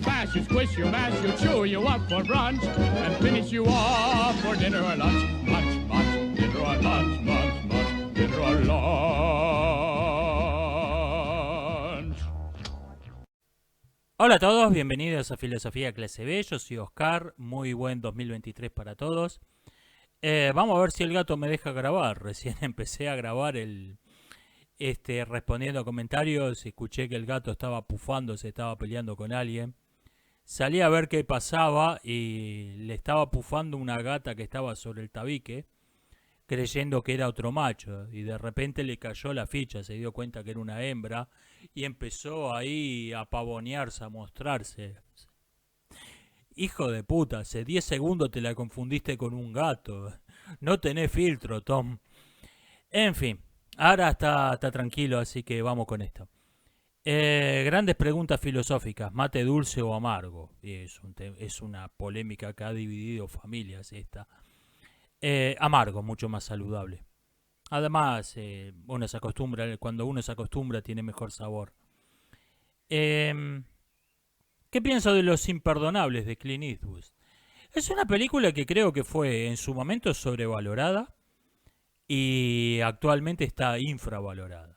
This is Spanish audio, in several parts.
smash, you squish, you mash, you chew you up for brunch, and finish you off for dinner or lunch. Munch, munch, dinner or lunch, munch, munch, dinner or lunch. Hola a todos, bienvenidos a Filosofía Clase B, yo soy Oscar, muy buen 2023 para todos. Vamos a ver si el gato me deja grabar, recién empecé a grabar respondiendo a comentarios, escuché que el gato estaba pufando, se estaba peleando con alguien. Salí a ver qué pasaba y le estaba pufando una gata que estaba sobre el tabique, creyendo que era otro macho, y de repente le cayó la ficha, se dio cuenta que era una hembra y empezó ahí a pavonearse, a mostrarse. Hijo de puta, hace 10 segundos te la confundiste con un gato. No tenés filtro, Tom. En fin, ahora está tranquilo, así que vamos con esto. Grandes preguntas filosóficas, mate dulce o amargo. Es una polémica que ha dividido familias esta. Amargo, mucho más saludable. Además, uno se acostumbra, cuando uno se acostumbra tiene mejor sabor. ¿Qué pienso de Los Imperdonables de Clint Eastwood? Es una película que creo que fue en su momento sobrevalorada y actualmente está infravalorada.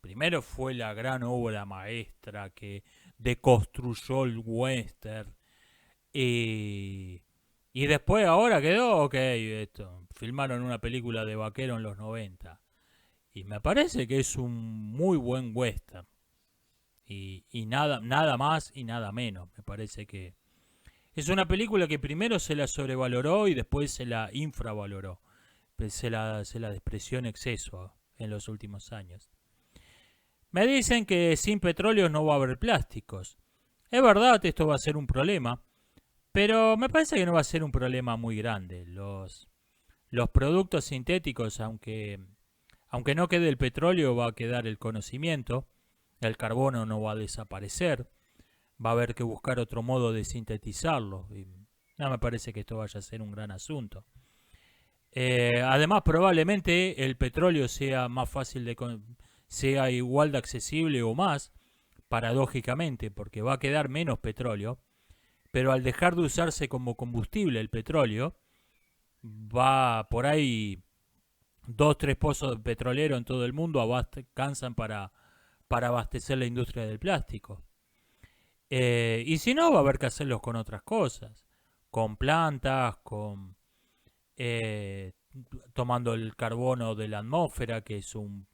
Primero fue la gran obra maestra que deconstruyó el western y después ahora quedó, ok, filmaron una película de vaquero en los 90 y me parece que es un muy buen western. Y nada más y nada menos. Me parece que es una película que primero se la sobrevaloró y después se la infravaloró. Se la despreció en exceso en los últimos años. Me dicen que sin petróleo no va a haber plásticos. Es verdad, esto va a ser un problema, pero me parece que no va a ser un problema muy grande. Los productos sintéticos, aunque no quede el petróleo, va a quedar el conocimiento. El carbono no va a desaparecer. Va a haber que buscar otro modo de sintetizarlo. Y no me parece que esto vaya a ser un gran asunto. Además, probablemente el petróleo sea más fácil sea igual de accesible o más, paradójicamente, porque va a quedar menos petróleo. Pero al dejar de usarse como combustible el petróleo, va por ahí 2-3 pozos petroleros en todo el mundo alcanzan para abastecer la industria del plástico. Y si no, va a haber que hacerlos con otras cosas. Con plantas, tomando el carbono de la atmósfera, que es un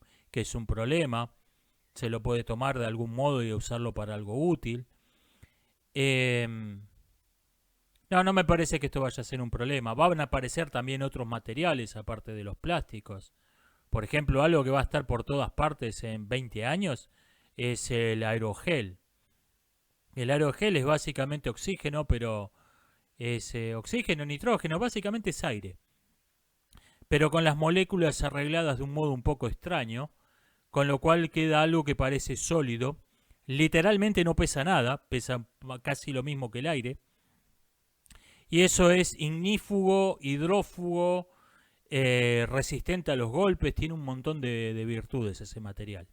problema. Se lo puede tomar de algún modo y usarlo para algo útil. No me parece que esto vaya a ser un problema. Van a aparecer también otros materiales aparte de los plásticos. Por ejemplo, algo que va a estar por todas partes en 20 años es el aerogel. El aerogel es básicamente oxígeno, pero es oxígeno, nitrógeno, básicamente es aire. Pero con las moléculas arregladas de un modo un poco extraño, con lo cual queda algo que parece sólido. Literalmente no pesa nada, pesa casi lo mismo que el aire. Y eso es ignífugo, hidrófugo, resistente a los golpes, tiene un montón de virtudes ese material.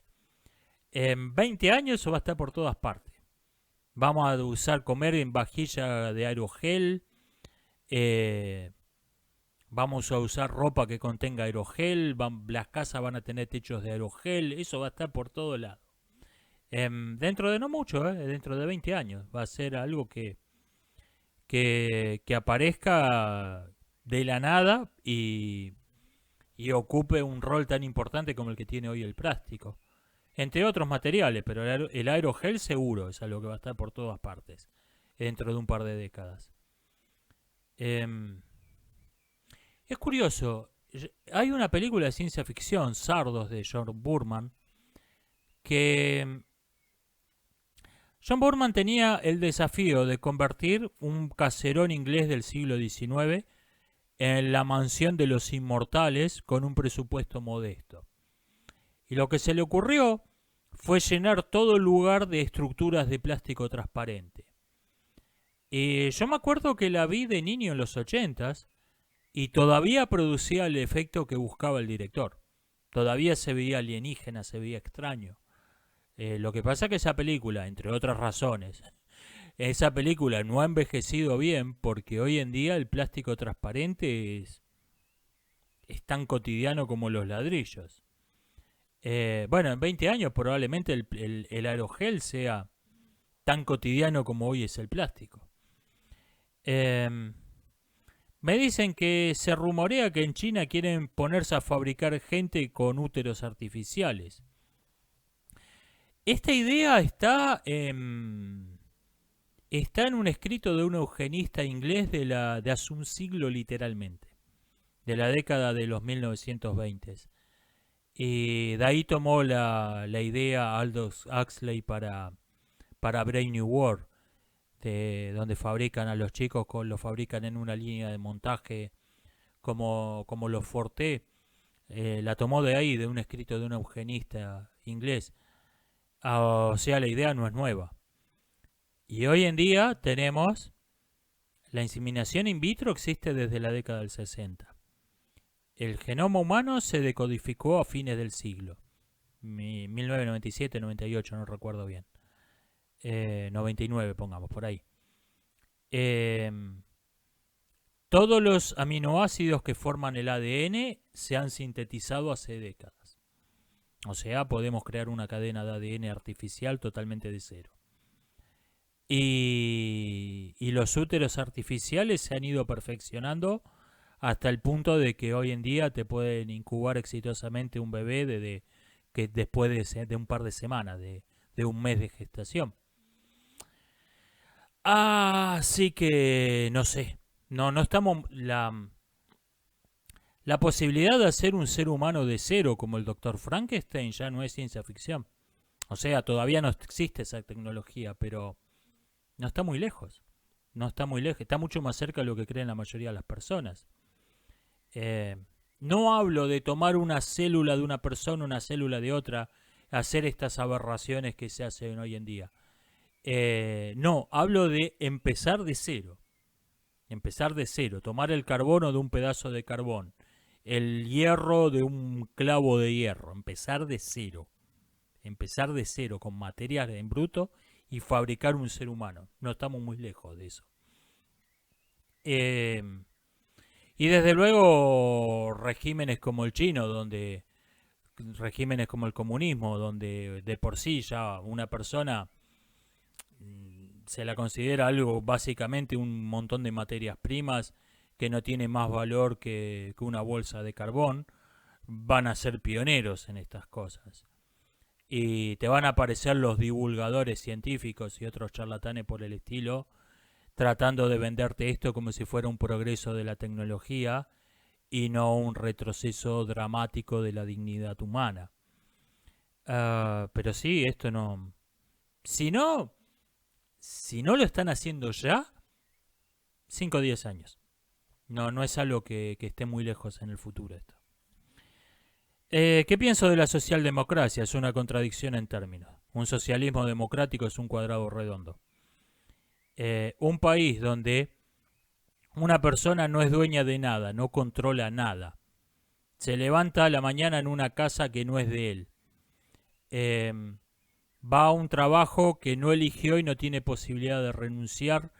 En 20 años eso va a estar por todas partes. Vamos a usar comer en vajilla de aerogel. Vamos a usar ropa que contenga aerogel. Las casas van a tener techos de aerogel. Eso va a estar por todo lado. Dentro de no mucho, dentro de 20 años. Va a ser algo que aparezca de la nada y ocupe un rol tan importante como el que tiene hoy el plástico. Entre otros materiales, pero el aerogel seguro es algo que va a estar por todas partes dentro de un par de décadas. Es curioso, hay una película de ciencia ficción, Sardos, de John Boorman, que John Boorman tenía el desafío de convertir un caserón inglés del siglo XIX en la mansión de los inmortales con un presupuesto modesto. Y lo que se le ocurrió fue llenar todo el lugar de estructuras de plástico transparente. Yo me acuerdo que la vi de niño en los 80s y todavía producía el efecto que buscaba el director. Todavía se veía alienígena, se veía extraño. Lo que pasa es que esa película, entre otras razones, esa película no ha envejecido bien porque hoy en día el plástico transparente es tan cotidiano como los ladrillos. Bueno, en 20 años probablemente el aerogel sea tan cotidiano como hoy es el plástico. Eh, Me dicen que se rumorea que en China quieren ponerse a fabricar gente con úteros artificiales. Esta idea está en un escrito de un eugenista inglés de hace un siglo literalmente, de la década de los 1920. Y de ahí tomó la idea Aldous Huxley para Brave New World, donde fabrican a los chicos, los fabrican en una línea de montaje como los Forte. La tomó de ahí, de un escrito de un eugenista inglés. O sea, la idea no es nueva. Y hoy en día tenemos la inseminación in vitro, existe desde la década del 60. El genoma humano se decodificó a fines del siglo. 1997, 98, no recuerdo bien. 99, pongamos, por ahí. Todos los aminoácidos que forman el ADN se han sintetizado hace décadas. O sea, podemos crear una cadena de ADN artificial totalmente de cero. Y los úteros artificiales se han ido perfeccionando hasta el punto de que hoy en día te pueden incubar exitosamente un bebé que después de un par de semanas, de un mes de gestación. Así que no sé. No estamos. La posibilidad de hacer un ser humano de cero como el Dr. Frankenstein ya no es ciencia ficción. O sea, todavía no existe esa tecnología, pero no está muy lejos. No está muy lejos. Está mucho más cerca de lo que creen la mayoría de las personas. No hablo de tomar una célula de una persona, una célula de otra, hacer estas aberraciones que se hacen hoy en día. No, hablo de empezar de cero. Empezar de cero, tomar el carbono de un pedazo de carbón, el hierro de un clavo de hierro, empezar de cero con material en bruto y fabricar un ser humano. No estamos muy lejos de eso. Y desde luego regímenes como el chino, regímenes como el comunismo, donde de por sí ya una persona se la considera algo, básicamente un montón de materias primas que no tiene más valor que una bolsa de carbón, van a ser pioneros en estas cosas. Y te van a aparecer los divulgadores científicos y otros charlatanes por el estilo, tratando de venderte esto como si fuera un progreso de la tecnología y no un retroceso dramático de la dignidad humana. Pero sí, esto no... Si no lo están haciendo ya, 5 o 10 años. No es algo que esté muy lejos en el futuro esto. ¿Qué pienso de la socialdemocracia? Es una contradicción en términos. Un socialismo democrático es un cuadrado redondo. Un país donde una persona no es dueña de nada, no controla nada. Se levanta a la mañana en una casa que no es de él. Va a un trabajo que no eligió y no tiene posibilidad de renunciar.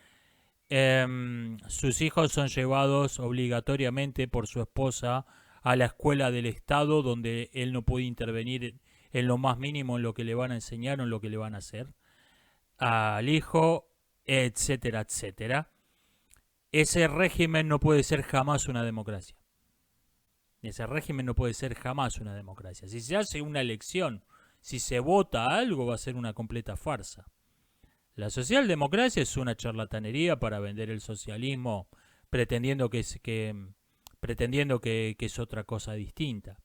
Sus hijos son llevados obligatoriamente por su esposa a la escuela del Estado, donde él no puede intervenir en lo más mínimo en lo que le van a enseñar o en lo que le van a hacer al hijo, etcétera, etcétera. Ese régimen no puede ser jamás una democracia. Ese régimen no puede ser jamás una democracia. Si se hace una elección, si se vota algo, va a ser una completa farsa. La socialdemocracia es una charlatanería para vender el socialismo, pretendiendo que es otra cosa distinta.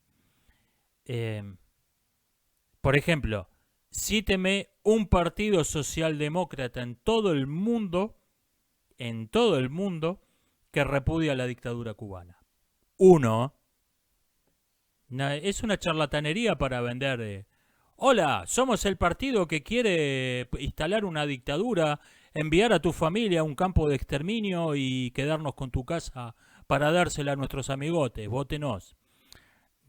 Por ejemplo, cíteme un partido socialdemócrata en todo el mundo, que repudia la dictadura cubana. Uno. Es una charlatanería para vender... Hola, somos el partido que quiere instalar una dictadura, enviar a tu familia a un campo de exterminio y quedarnos con tu casa para dársela a nuestros amigotes, vótenos.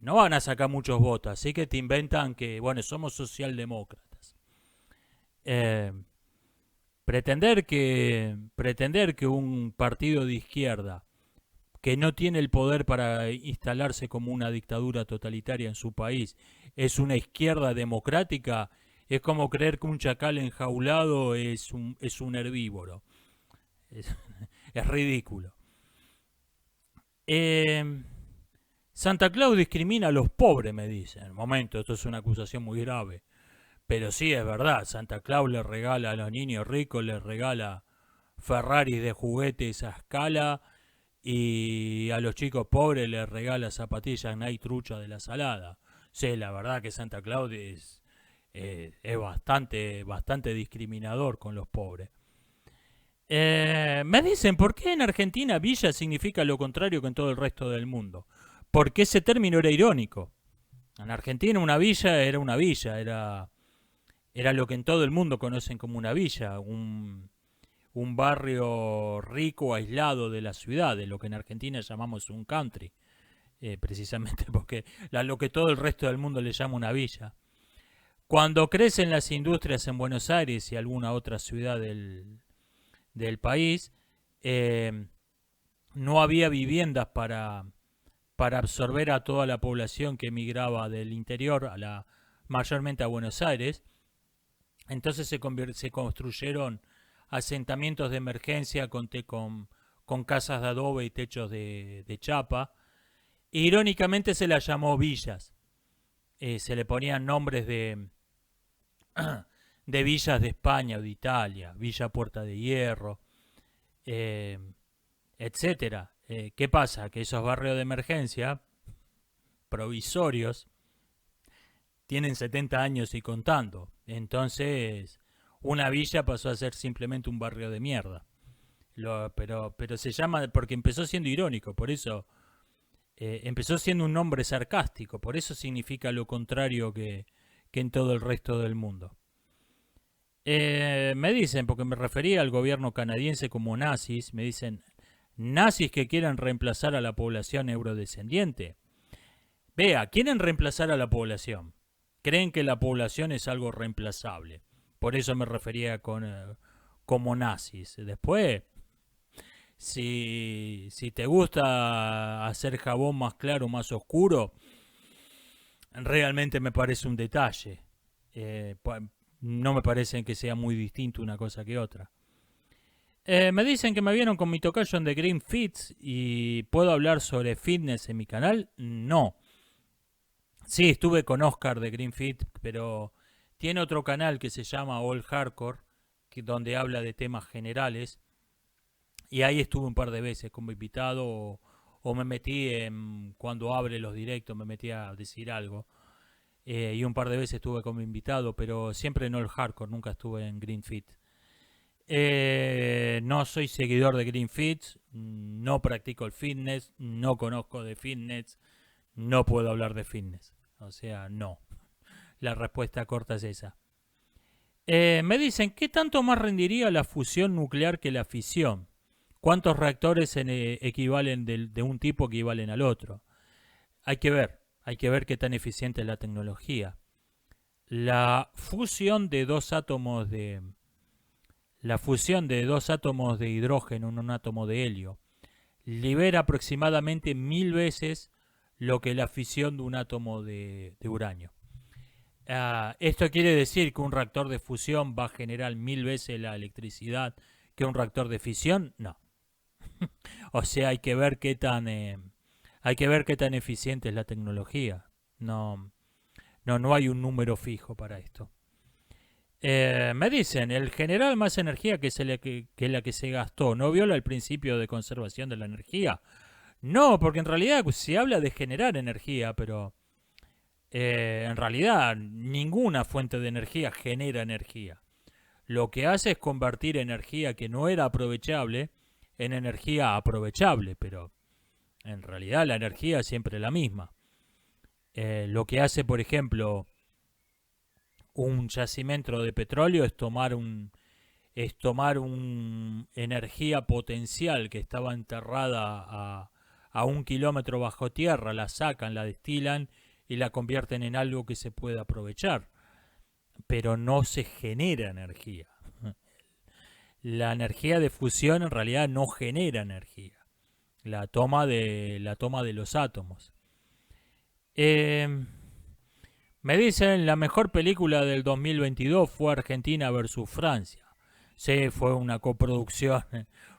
No van a sacar muchos votos, así que te inventan que, bueno, somos socialdemócratas. Pretender que un partido de izquierda que no tiene el poder para instalarse como una dictadura totalitaria en su país es una izquierda democrática, es como creer que un chacal enjaulado es un herbívoro. Es, es ridículo. Santa Claus discrimina a los pobres, me dicen. Momento, esto es una acusación muy grave. Pero sí es verdad, Santa Claus le regala a los niños ricos, les regala Ferraris de juguetes a escala y a los chicos pobres les regala zapatillas Nike trucha de la salada. Sí, la verdad que Santa Claus es bastante discriminador con los pobres. Me dicen, ¿por qué en Argentina villa significa lo contrario que en todo el resto del mundo? Porque ese término era irónico. En Argentina una villa, era lo que en todo el mundo conocen como una villa, un barrio rico, aislado de la ciudad, de lo que en Argentina llamamos un country, precisamente porque lo que todo el resto del mundo le llama una villa. Cuando crecen las industrias en Buenos Aires y alguna otra ciudad del país, no había viviendas para absorber a toda la población que emigraba del interior, mayormente a Buenos Aires. Entonces se construyeron asentamientos de emergencia con casas de adobe y techos de chapa. Irónicamente se las llamó villas. Se le ponían nombres de villas de España o de Italia, Villa Puerta de Hierro, etcétera. ¿Qué pasa? Que esos barrios de emergencia provisorios tienen 70 años y contando. Entonces, una villa pasó a ser simplemente un barrio de mierda. Pero se llama porque empezó siendo irónico, por eso empezó siendo un nombre sarcástico, por eso significa lo contrario que en todo el resto del mundo. Me dicen, porque me refería al gobierno canadiense como nazis, me dicen, nazis que quieren reemplazar a la población eurodescendiente. Vea, quieren reemplazar a la población. Creen que la población es algo reemplazable. Por eso me refería como nazis. Después, si te gusta hacer jabón más claro, más oscuro, realmente me parece un detalle. No me parece que sea muy distinto una cosa que otra. Me dicen que me vieron con mi tocayo en The Green Fits y ¿puedo hablar sobre fitness en mi canal? No. Sí, estuve con Oscar de Green Fit, pero tiene otro canal que se llama All Hardcore, donde habla de temas generales. Y ahí estuve un par de veces como invitado o me metí cuando abre los directos, me metí a decir algo. Y un par de veces estuve como invitado, pero siempre en All Hardcore, nunca estuve en Green Fit. No soy seguidor de Green Fit, no practico el fitness, no conozco de fitness, no puedo hablar de fitness. O sea, no. La respuesta corta es esa. Me dicen, ¿qué tanto más rendiría la fusión nuclear que la fisión? ¿Cuántos reactores equivalen de un tipo equivalen al otro? Hay que ver qué tan eficiente es la tecnología. La fusión de dos átomos de hidrógeno en un átomo de helio libera aproximadamente 1000 veces lo que la fisión de un átomo de uranio. Esto quiere decir que un reactor de fusión va a generar 1000 veces la electricidad que un reactor de fisión. No. O sea, hay que ver qué tan eficiente es la tecnología. No hay un número fijo para esto. Me dicen, el generar más energía que la que se gastó, ¿no viola el principio de conservación de la energía? No, porque en realidad se habla de generar energía, pero en realidad ninguna fuente de energía genera energía. Lo que hace es convertir energía que no era aprovechable en energía aprovechable, pero en realidad la energía es siempre la misma. Lo que hace, por ejemplo, un yacimiento de petróleo es tomar un energía potencial que estaba enterrada a 1 kilómetro bajo tierra, la sacan, la destilan y la convierten en algo que se puede aprovechar, pero no se genera energía. la energía de fusión en realidad no genera energía. La toma de los átomos. Me dicen, la mejor película del 2022 fue Argentina versus Francia. Sí, fue una coproducción.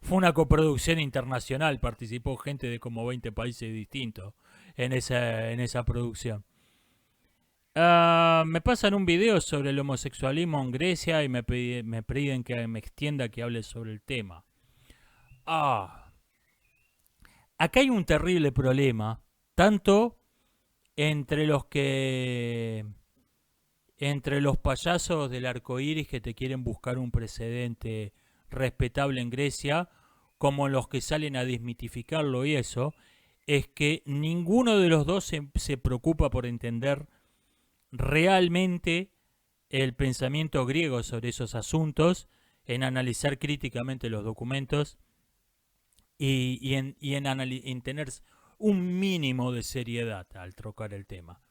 Fue una coproducción internacional. Participó gente de como 20 países distintos en esa producción. Me pasan un video sobre el homosexualismo en Grecia y me piden que me extienda, que hable sobre el tema. Acá hay un terrible problema, tanto entre los payasos del arco iris que te quieren buscar un precedente respetable en Grecia, como los que salen a desmitificarlo, y eso es que ninguno de los dos se preocupa por entender realmente el pensamiento griego sobre esos asuntos, en analizar críticamente los documentos y en tener un mínimo de seriedad al trocar el tema.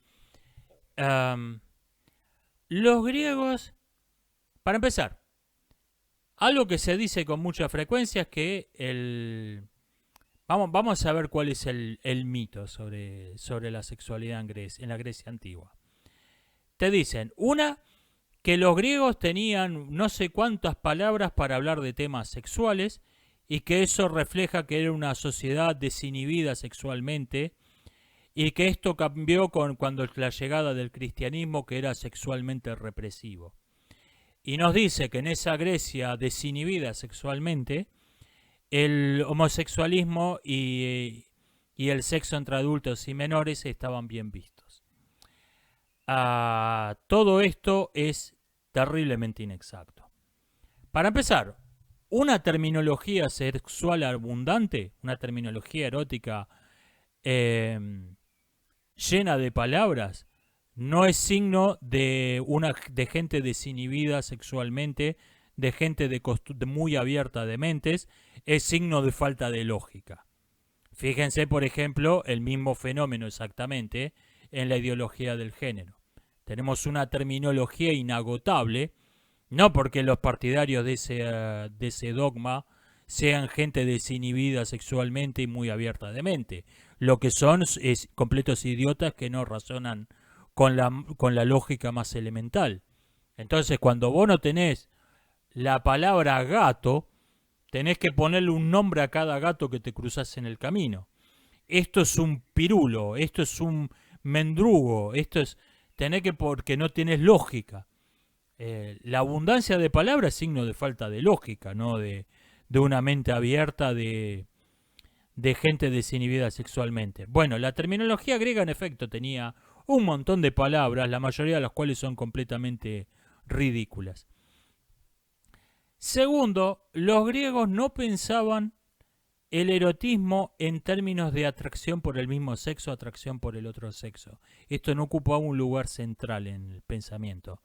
Los griegos, para empezar, algo que se dice con mucha frecuencia es que vamos a ver cuál es el mito sobre la sexualidad en la Grecia antigua. Te dicen, que los griegos tenían no sé cuántas palabras para hablar de temas sexuales y que eso refleja que era una sociedad desinhibida sexualmente, y que esto cambió cuando la llegada del cristianismo, que era sexualmente represivo. Y nos dice que en esa Grecia desinhibida sexualmente, el homosexualismo y el sexo entre adultos y menores estaban bien vistos. Todo esto es terriblemente inexacto. Para empezar, una terminología sexual abundante, una terminología erótica llena de palabras, no es signo de gente desinhibida sexualmente, de gente muy abierta de mentes, es signo de falta de lógica. Fíjense, por ejemplo, el mismo fenómeno exactamente en la ideología del género. Tenemos una terminología inagotable, no porque los partidarios de ese dogma sean gente desinhibida sexualmente y muy abierta de mente. Lo que son es completos idiotas que no razonan con la lógica más elemental. Entonces, cuando vos no tenés la palabra gato, tenés que ponerle un nombre a cada gato que te cruzás en el camino. Esto es un pirulo, esto es un mendrugo, porque no tenés lógica. La abundancia de palabras es signo de falta de lógica, no de una mente abierta de gente desinhibida sexualmente. Bueno, la terminología griega en efecto tenía un montón de palabras, la mayoría de las cuales son completamente ridículas. Segundo, los griegos no pensaban el erotismo en términos de atracción por el mismo sexo, atracción por el otro sexo. Esto no ocupaba un lugar central en el pensamiento.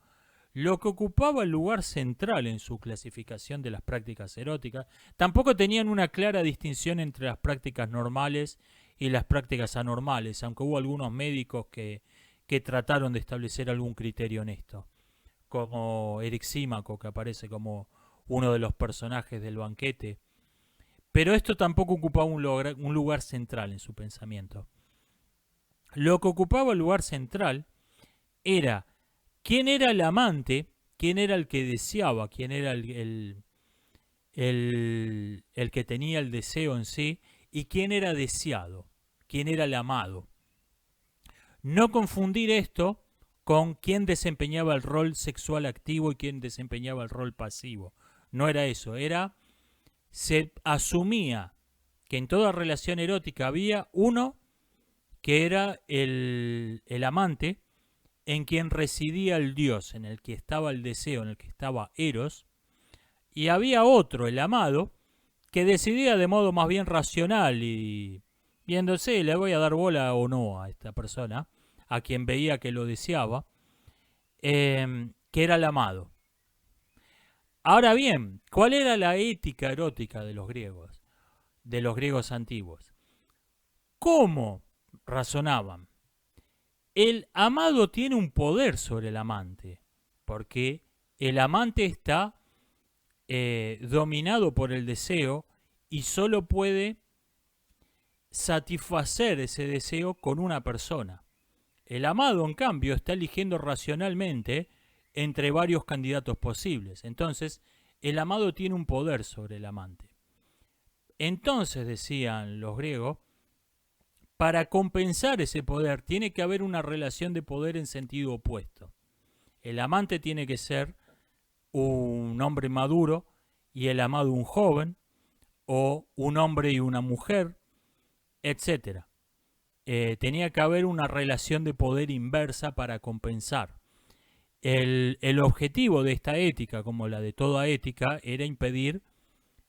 Lo que ocupaba el lugar central en su clasificación de las prácticas eróticas, tampoco tenían una clara distinción entre las prácticas normales y las prácticas anormales, aunque hubo algunos médicos que trataron de establecer algún criterio en esto, como Erixímaco, que aparece como uno de los personajes del banquete. Pero esto tampoco ocupaba un lugar central en su pensamiento. Lo que ocupaba el lugar central era quién era el amante, quién era el que deseaba, quién era el que tenía el deseo en sí, y quién era deseado, quién era el amado. No confundir esto con quién desempeñaba el rol sexual activo y quién desempeñaba el rol pasivo. No era eso, se asumía que en toda relación erótica había uno que era el amante, en quien residía el dios, en el que estaba el deseo, en el que estaba Eros, y había otro, el amado, que decidía de modo más bien racional y viéndose, le voy a dar bola o no a esta persona, a quien veía que lo deseaba, que era el amado. Ahora bien, ¿cuál era la ética erótica de los griegos antiguos? ¿Cómo razonaban? El amado tiene un poder sobre el amante, porque el amante está dominado por el deseo y solo puede satisfacer ese deseo con una persona. El amado, en cambio, está eligiendo racionalmente entre varios candidatos posibles. Entonces, el amado tiene un poder sobre el amante. Entonces, decían los griegos, para compensar ese poder tiene que haber una relación de poder en sentido opuesto. El amante tiene que ser un hombre maduro y el amado un joven, o un hombre y una mujer, etc. Tenía que haber una relación de poder inversa para compensar. El objetivo de esta ética, como la de toda ética, era impedir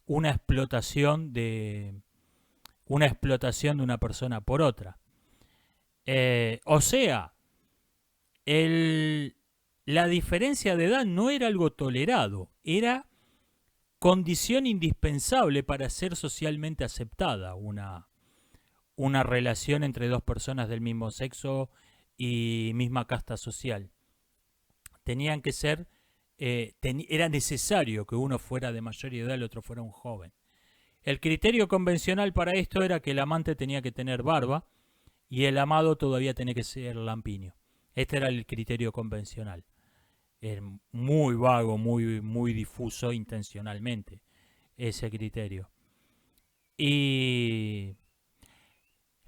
una explotación de una persona por otra. O sea, la diferencia de edad no era algo tolerado, era condición indispensable para ser socialmente aceptada una relación entre dos personas del mismo sexo y misma casta social. Tenían que ser, era necesario que uno fuera de mayor edad y el otro fuera un joven. El criterio convencional para esto era que el amante tenía que tener barba y el amado todavía tenía que ser lampiño. Este era el criterio convencional. Era muy vago, muy difuso intencionalmente ese criterio. Y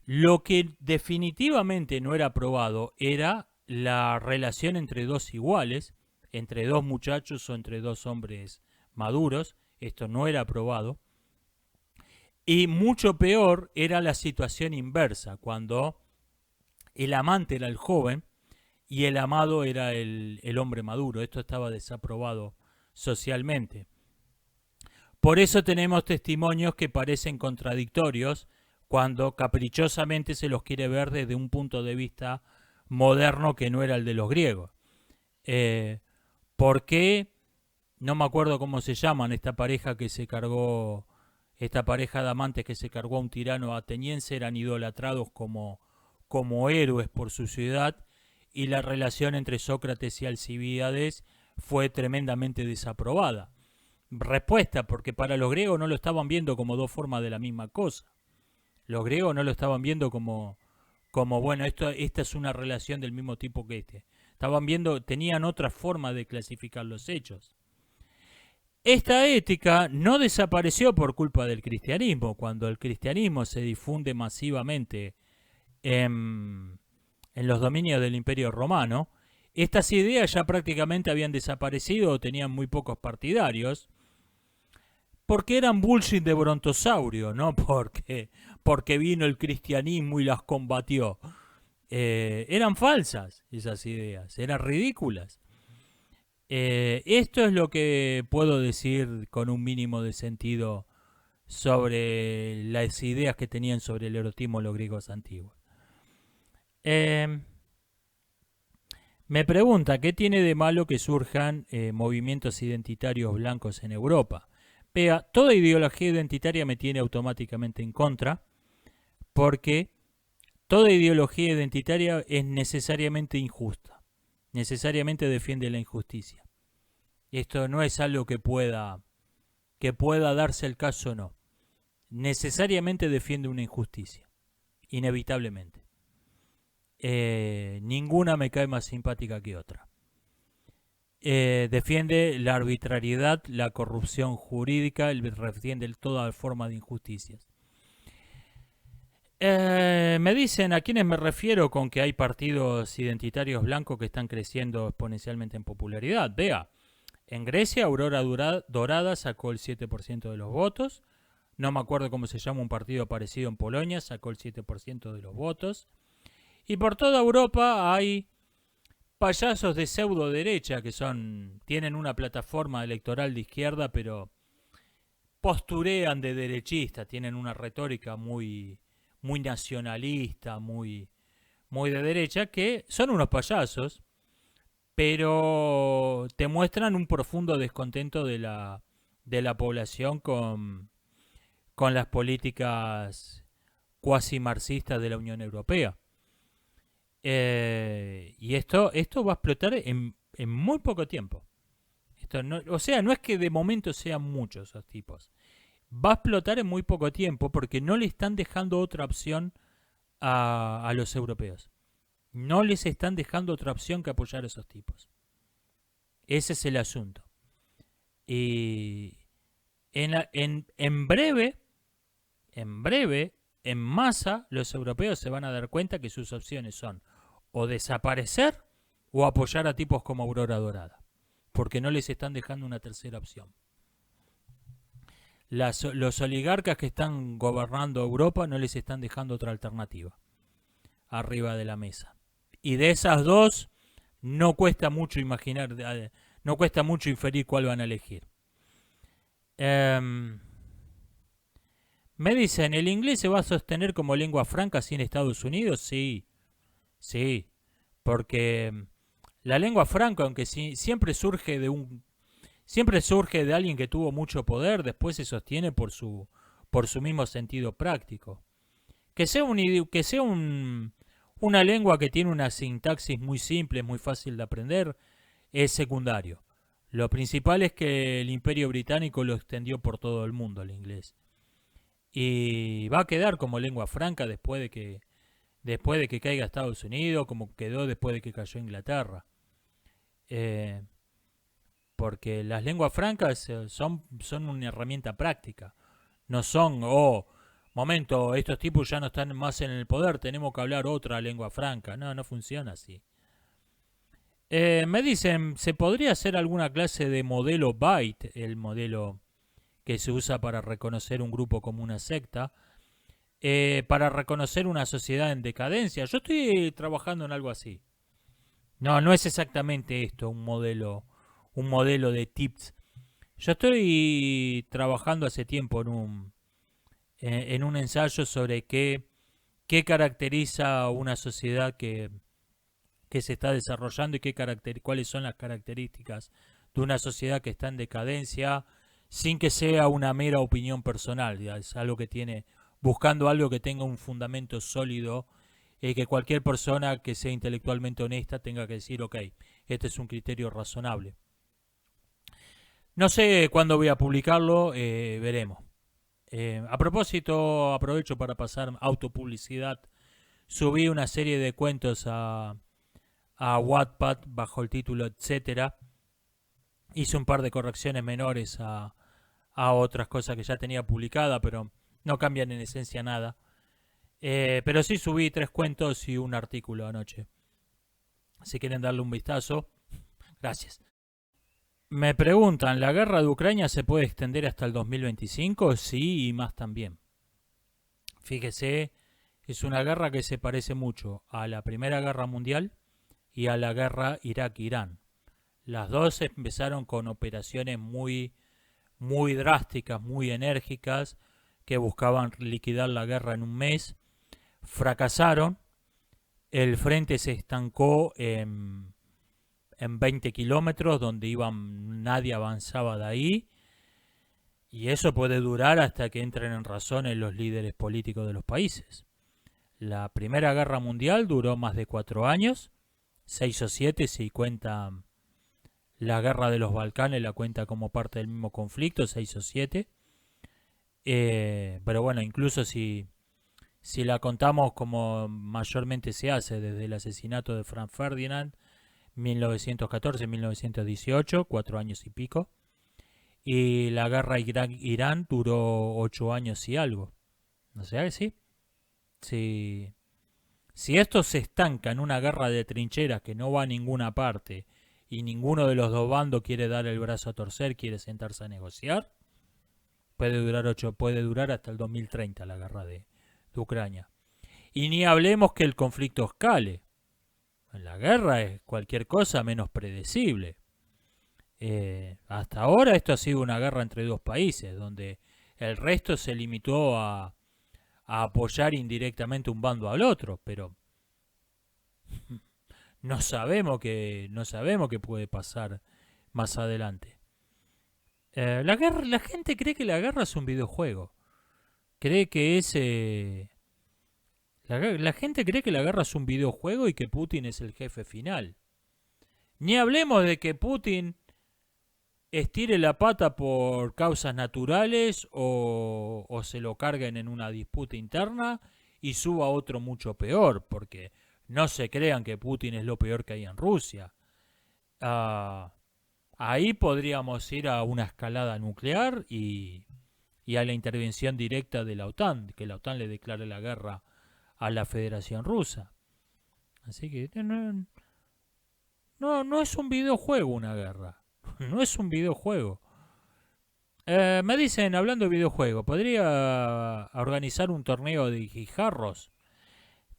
lo que definitivamente no era aprobado era la relación entre dos iguales, entre dos muchachos o entre dos hombres maduros. Esto no era aprobado. Y mucho peor era la situación inversa, cuando el amante era el joven y el amado era el hombre maduro. Esto estaba desaprobado socialmente. Por eso tenemos testimonios que parecen contradictorios cuando caprichosamente se los quiere ver desde un punto de vista moderno que no era el de los griegos. ¿Por qué? No me acuerdo cómo se llaman esta pareja de amantes que se cargó a un tirano ateniense, eran idolatrados como héroes por su ciudad, y la relación entre Sócrates y Alcibíades fue tremendamente desaprobada. Respuesta, porque para los griegos no lo estaban viendo como dos formas de la misma cosa. Los griegos no lo estaban viendo como bueno, esta es una relación del mismo tipo que este. Tenían otra forma de clasificar los hechos. Esta ética no desapareció por culpa del cristianismo. Cuando el cristianismo se difunde masivamente en los dominios del Imperio Romano, estas ideas ya prácticamente habían desaparecido o tenían muy pocos partidarios, porque eran bullshit de brontosaurio, no porque vino el cristianismo y las combatió. Eran falsas esas ideas, eran ridículas. Esto es lo que puedo decir con un mínimo de sentido sobre las ideas que tenían sobre el erotismo los griegos antiguos. Me pregunta, ¿qué tiene de malo que surjan movimientos identitarios blancos en Europa? Vea, toda ideología identitaria me tiene automáticamente en contra, porque toda ideología identitaria es necesariamente injusta, necesariamente defiende la injusticia. Esto no es algo que pueda darse el caso, no. Necesariamente defiende una injusticia, inevitablemente. Ninguna me cae más simpática que otra. Defiende la arbitrariedad, la corrupción jurídica, defiende toda forma de injusticias. Me dicen a quiénes me refiero con que hay partidos identitarios blancos que están creciendo exponencialmente en popularidad. Vea, en Grecia Aurora Dorada sacó el 7% de los votos. No me acuerdo cómo se llama un partido parecido en Polonia, sacó el 7% de los votos. Y por toda Europa hay payasos de pseudo derecha que tienen una plataforma electoral de izquierda, pero posturean de derechista, tienen una retórica muy nacionalista, muy de derecha, que son unos payasos, pero te muestran un profundo descontento de la población con las políticas cuasi marxistas de la Unión Europea. Y esto va a explotar en muy poco tiempo. Esto no, o sea, no es que de momento sean muchos esos tipos. Va a explotar en muy poco tiempo porque no le están dejando otra opción a los europeos. No les están dejando otra opción que apoyar a esos tipos. Ese es el asunto. Y en breve, en masa, los europeos se van a dar cuenta que sus opciones son o desaparecer o apoyar a tipos como Aurora Dorada, porque no les están dejando una tercera opción. Los oligarcas que están gobernando Europa no les están dejando otra alternativa arriba de la mesa. Y de esas dos, no cuesta mucho imaginar, no cuesta mucho inferir cuál van a elegir. Me dicen, ¿el inglés se va a sostener como lengua franca así en Estados Unidos? Sí, sí, porque la lengua franca, aunque siempre surge de alguien que tuvo mucho poder, después se sostiene por su mismo sentido práctico. Que sea una lengua que tiene una sintaxis muy simple, muy fácil de aprender, es secundario. Lo principal es que el Imperio Británico lo extendió por todo el mundo, el inglés. Y va a quedar como lengua franca después de que caiga Estados Unidos, como quedó después de que cayó Inglaterra. Porque las lenguas francas son una herramienta práctica. No son, momento, estos tipos ya no están más en el poder, tenemos que hablar otra lengua franca. No funciona así. Me dicen, ¿se podría hacer alguna clase de modelo Byte, el modelo que se usa para reconocer un grupo como una secta, para reconocer una sociedad en decadencia? Yo estoy trabajando en algo así. No es exactamente esto, un modelo de tips. Yo estoy trabajando hace tiempo en un ensayo sobre qué caracteriza una sociedad que se está desarrollando y cuáles son las características de una sociedad que está en decadencia, sin que sea una mera opinión personal. Es algo buscando algo que tenga un fundamento sólido, que cualquier persona que sea intelectualmente honesta tenga que decir, ok, este es un criterio razonable. No sé cuándo voy a publicarlo, veremos. A propósito, aprovecho para pasar autopublicidad. Subí una serie de cuentos a Wattpad bajo el título Etcétera. Hice un par de correcciones menores a otras cosas que ya tenía publicada, pero no cambian en esencia nada. Pero sí subí 3 cuentos y un artículo anoche. Si quieren darle un vistazo, gracias. Me preguntan, ¿la guerra de Ucrania se puede extender hasta el 2025? Sí, y más también. Fíjese, es una guerra que se parece mucho a la Primera Guerra Mundial y a la guerra Irak-Irán. Las dos empezaron con operaciones muy drásticas, muy enérgicas, que buscaban liquidar la guerra en un mes. Fracasaron. El frente se estancó en 20 kilómetros, donde nadie avanzaba de ahí. Y eso puede durar hasta que entren en razón en los líderes políticos de los países. La Primera Guerra Mundial duró más de 4 años, 6 o 7 si cuenta la Guerra de los Balcanes, la cuenta como parte del mismo conflicto, 6 o 7. Pero bueno, incluso si la contamos como mayormente se hace, desde el asesinato de Franz Ferdinand, 1914-1918, 4 años y pico. Y la guerra Irak-Irán duró 8 años y algo. O sea, sí. Si esto se estanca en una guerra de trincheras que no va a ninguna parte y ninguno de los dos bandos quiere dar el brazo a torcer, quiere sentarse a negociar, puede durar hasta el 2030 la guerra de Ucrania. Y ni hablemos que el conflicto escale. La guerra es cualquier cosa menos predecible. Hasta ahora esto ha sido una guerra entre dos países, donde el resto se limitó a apoyar indirectamente un bando al otro, pero no sabemos qué puede pasar más adelante. La gente cree que la guerra es un videojuego. Cree que la gente cree que la guerra es un videojuego y que Putin es el jefe final. Ni hablemos de que Putin estire la pata por causas naturales o se lo carguen en una disputa interna y suba otro mucho peor, porque no se crean que Putin es lo peor que hay en Rusia. Ah, ahí podríamos ir a una escalada nuclear y a la intervención directa de la OTAN, que la OTAN le declare la guerra a la Federación Rusa. Así que no es un videojuego una guerra. No es un videojuego. Me dicen, hablando de videojuego, ¿podría organizar un torneo de guijarros?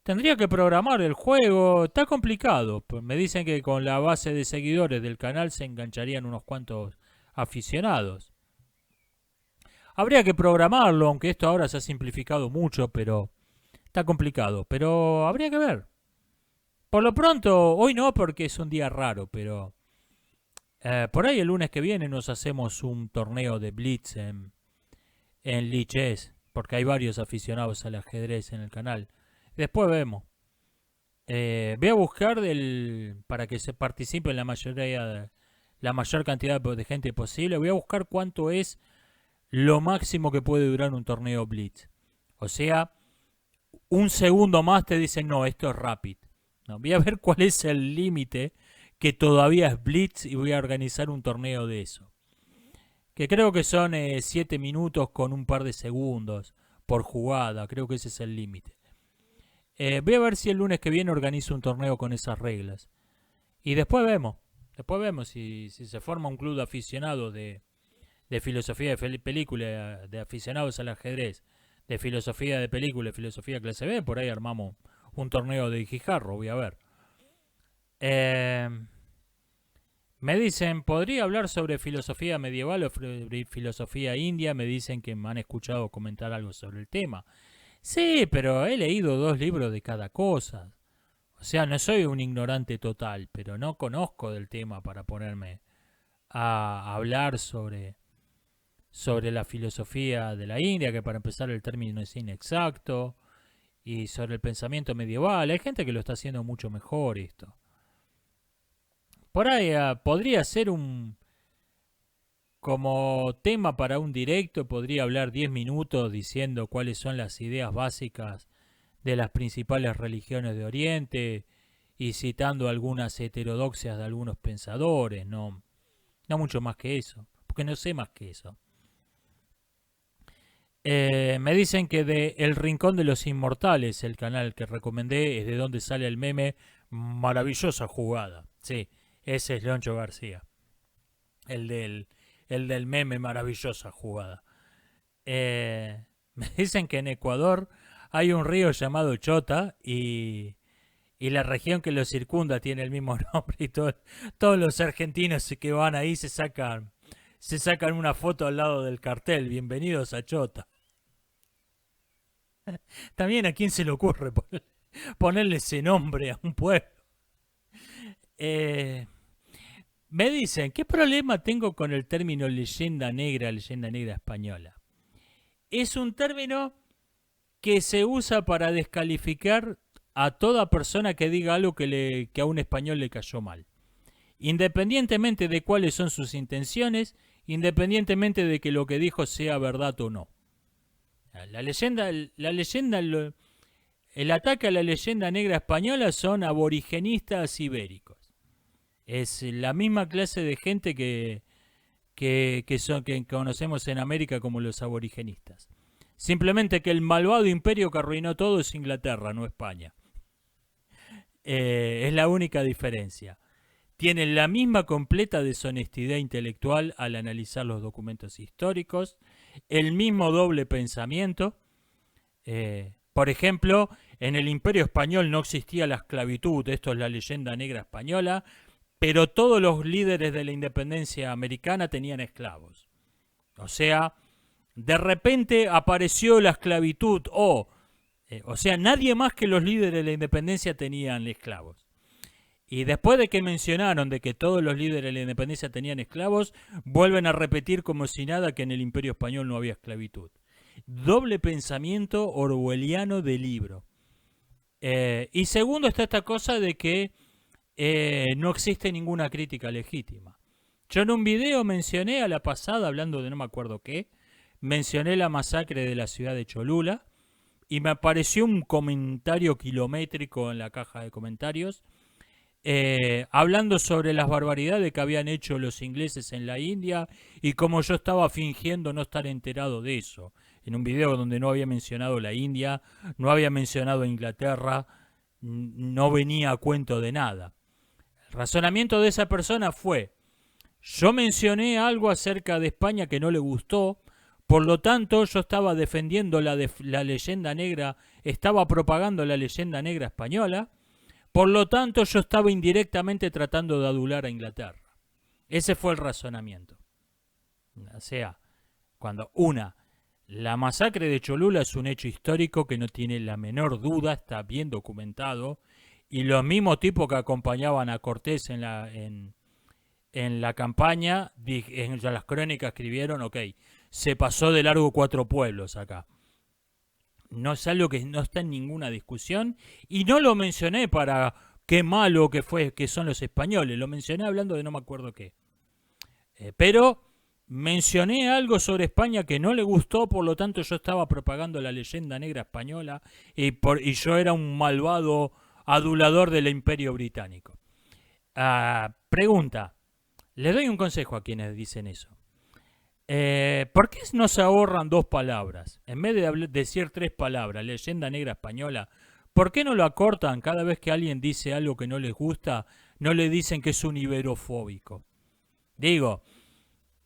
Tendría que programar el juego, está complicado. Me dicen que con la base de seguidores del canal se engancharían unos cuantos aficionados. Habría que programarlo, aunque esto ahora se ha simplificado mucho, pero está complicado. Pero habría que ver. Por lo pronto, hoy no porque es un día raro, pero por ahí el lunes que viene nos hacemos un torneo de Blitz en Lichess, porque hay varios aficionados al ajedrez en el canal. Después vemos. Voy a buscar para que se participe en la mayor cantidad de gente posible. Voy a buscar cuánto es lo máximo que puede durar un torneo Blitz. O sea, un segundo más te dicen, no, esto es Rapid. No, voy a ver cuál es el límite que todavía es Blitz y voy a organizar un torneo de eso. Que creo que son 7 minutos con un par de segundos por jugada. Creo que ese es el límite. Voy a ver si el lunes que viene organizo un torneo con esas reglas. Y después vemos. Después vemos si se forma un club de aficionados de filosofía de película, de aficionados al ajedrez, de filosofía de película, de filosofía clase B. Por ahí armamos un torneo de guijarro, voy a ver. Me dicen, ¿podría hablar sobre filosofía medieval o filosofía india? Me dicen que me han escuchado comentar algo sobre el tema. Sí, pero he leído 2 libros de cada cosa. O sea, no soy un ignorante total, pero no conozco del tema para ponerme a hablar sobre la filosofía de la India, que para empezar el término es inexacto, y sobre el pensamiento medieval. Hay gente que lo está haciendo mucho mejor esto. Por ahí podría ser como tema para un directo, podría hablar 10 minutos diciendo cuáles son las ideas básicas de las principales religiones de Oriente y citando algunas heterodoxias de algunos pensadores, no mucho más que eso, porque no sé más que eso. Me dicen que de El Rincón de los Inmortales, el canal que recomendé, es de donde sale el meme Maravillosa Jugada. Sí, ese es Leoncho García, el del meme Maravillosa Jugada. Me dicen que en Ecuador hay un río llamado Chota y la región que lo circunda tiene el mismo nombre y todos los argentinos que van ahí se sacan una foto al lado del cartel. Bienvenidos a Chota. También a quién se le ocurre ponerle ese nombre a un pueblo. Me dicen, ¿qué problema tengo con el término leyenda negra española? Es un término que se usa para descalificar a toda persona que diga algo que a un español le cayó mal. Independientemente de cuáles son sus intenciones, independientemente de que lo que dijo sea verdad o no. El ataque a la leyenda negra española son aborigenistas ibéricos. Es la misma clase de gente que conocemos en América como los aborigenistas. Simplemente que el malvado imperio que arruinó todo es Inglaterra, no España. Es la única diferencia. Tienen la misma completa deshonestidad intelectual al analizar los documentos históricos, el mismo doble pensamiento. Por ejemplo, en el Imperio Español no existía la esclavitud, esto es la leyenda negra española, pero todos los líderes de la independencia americana tenían esclavos. O sea, de repente apareció la esclavitud, o sea, nadie más que los líderes de la independencia tenían esclavos. Y después de que mencionaron de que todos los líderes de la independencia tenían esclavos, vuelven a repetir como si nada que en el Imperio Español no había esclavitud. Doble pensamiento orwelliano de libro. Y segundo está esta cosa de que no existe ninguna crítica legítima. Yo en un video mencioné a la pasada, hablando de no me acuerdo qué, mencioné la masacre de la ciudad de Cholula y me apareció un comentario kilométrico en la caja de comentarios hablando sobre las barbaridades que habían hecho los ingleses en la India y cómo yo estaba fingiendo no estar enterado de eso. En un video donde no había mencionado la India, no había mencionado Inglaterra, no venía a cuento de nada. El razonamiento de esa persona fue: yo mencioné algo acerca de España que no le gustó, por lo tanto yo estaba defendiendo la leyenda negra, estaba propagando la leyenda negra española, por lo tanto yo estaba indirectamente tratando de adular a Inglaterra. Ese fue el razonamiento. O sea, cuando la masacre de Cholula es un hecho histórico que no tiene la menor duda, está bien documentado, y los mismos tipos que acompañaban a Cortés en la campaña, en las crónicas escribieron, ok, se pasó de largo 4 pueblos acá. No es algo que no está en ninguna discusión, y no lo mencioné para qué malo que son los españoles, lo mencioné hablando de no me acuerdo qué. Pero mencioné algo sobre España que no le gustó, por lo tanto yo estaba propagando la leyenda negra española y yo era un malvado adulador del Imperio Británico. Pregunta, le doy un consejo a quienes dicen eso. ¿Por qué no se ahorran 2 palabras? En vez de decir 3 palabras, leyenda negra española, ¿por qué no lo acortan? Cada vez que alguien dice algo que no les gusta, no le dicen que es un iberofóbico. Digo,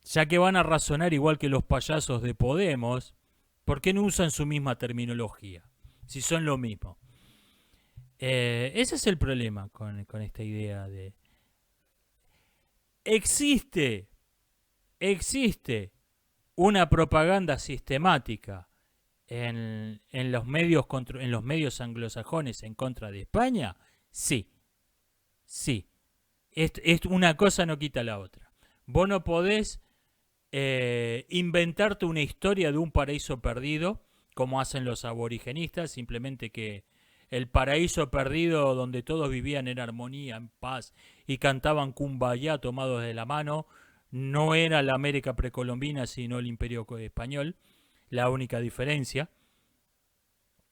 ya que van a razonar igual que los payasos de Podemos, ¿por qué no usan su misma terminología? Si son lo mismo. Ese es el problema con esta idea de... Existe una propaganda sistemática en los medios anglosajones en contra de España. Sí. Una cosa no quita la otra. Vos no podés inventarte una historia de un paraíso perdido, como hacen los aborigenistas, simplemente que el paraíso perdido donde todos vivían en armonía, en paz, y cantaban Kumbaya tomados de la mano, no era la América precolombina, sino el Imperio Español, la única diferencia.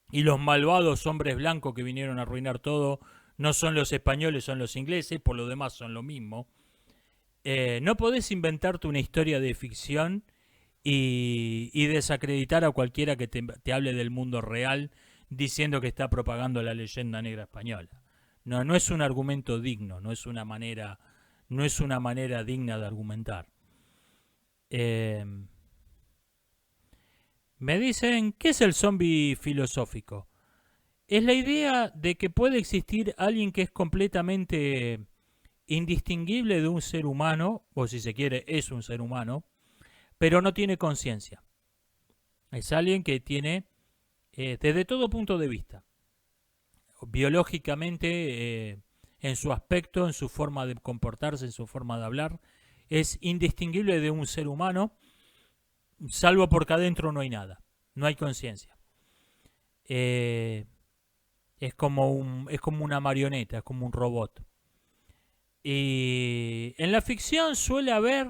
Y los malvados hombres blancos que vinieron a arruinar todo no son los españoles, son los ingleses, por lo demás son lo mismo. No podés inventarte una historia de ficción y desacreditar a cualquiera que te hable del mundo real diciendo que está propagando la leyenda negra española. No es un argumento digno, no es una manera digna de argumentar. Me dicen, ¿qué es el zombie filosófico? Es la idea de que puede existir alguien que es completamente indistinguible de un ser humano, o si se quiere, es un ser humano, pero no tiene conciencia. Es alguien que tiene, desde todo punto de vista, biológicamente, en su aspecto, en su forma de comportarse, en su forma de hablar, es indistinguible de un ser humano, salvo porque adentro no hay nada, no hay conciencia. Es como una marioneta, es como un robot. Y en la ficción suele haber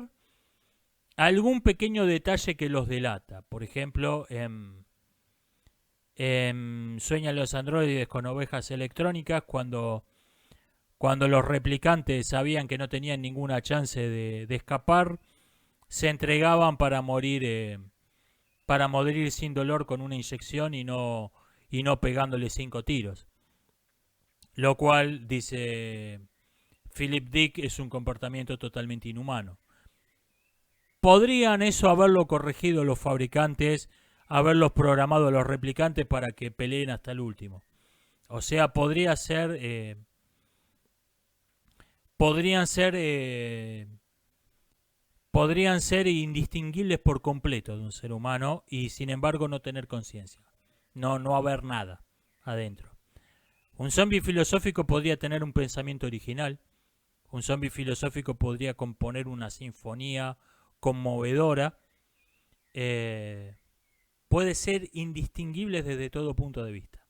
algún pequeño detalle que los delata. Por ejemplo, Sueñan los androides con ovejas electrónicas, cuando los replicantes sabían que no tenían ninguna chance de escapar, se entregaban para morir sin dolor con una inyección y no pegándole 5 tiros. Lo cual, dice Philip Dick, es un comportamiento totalmente inhumano. ¿Podrían eso haberlo corregido los fabricantes, haberlos programado a los replicantes para que peleen hasta el último? O sea, podrían ser indistinguibles por completo de un ser humano y sin embargo no tener conciencia. No haber nada adentro. Un zombie filosófico podría tener un pensamiento original. Un zombie filosófico podría componer una sinfonía conmovedora. Puede ser indistinguible desde todo punto de vista.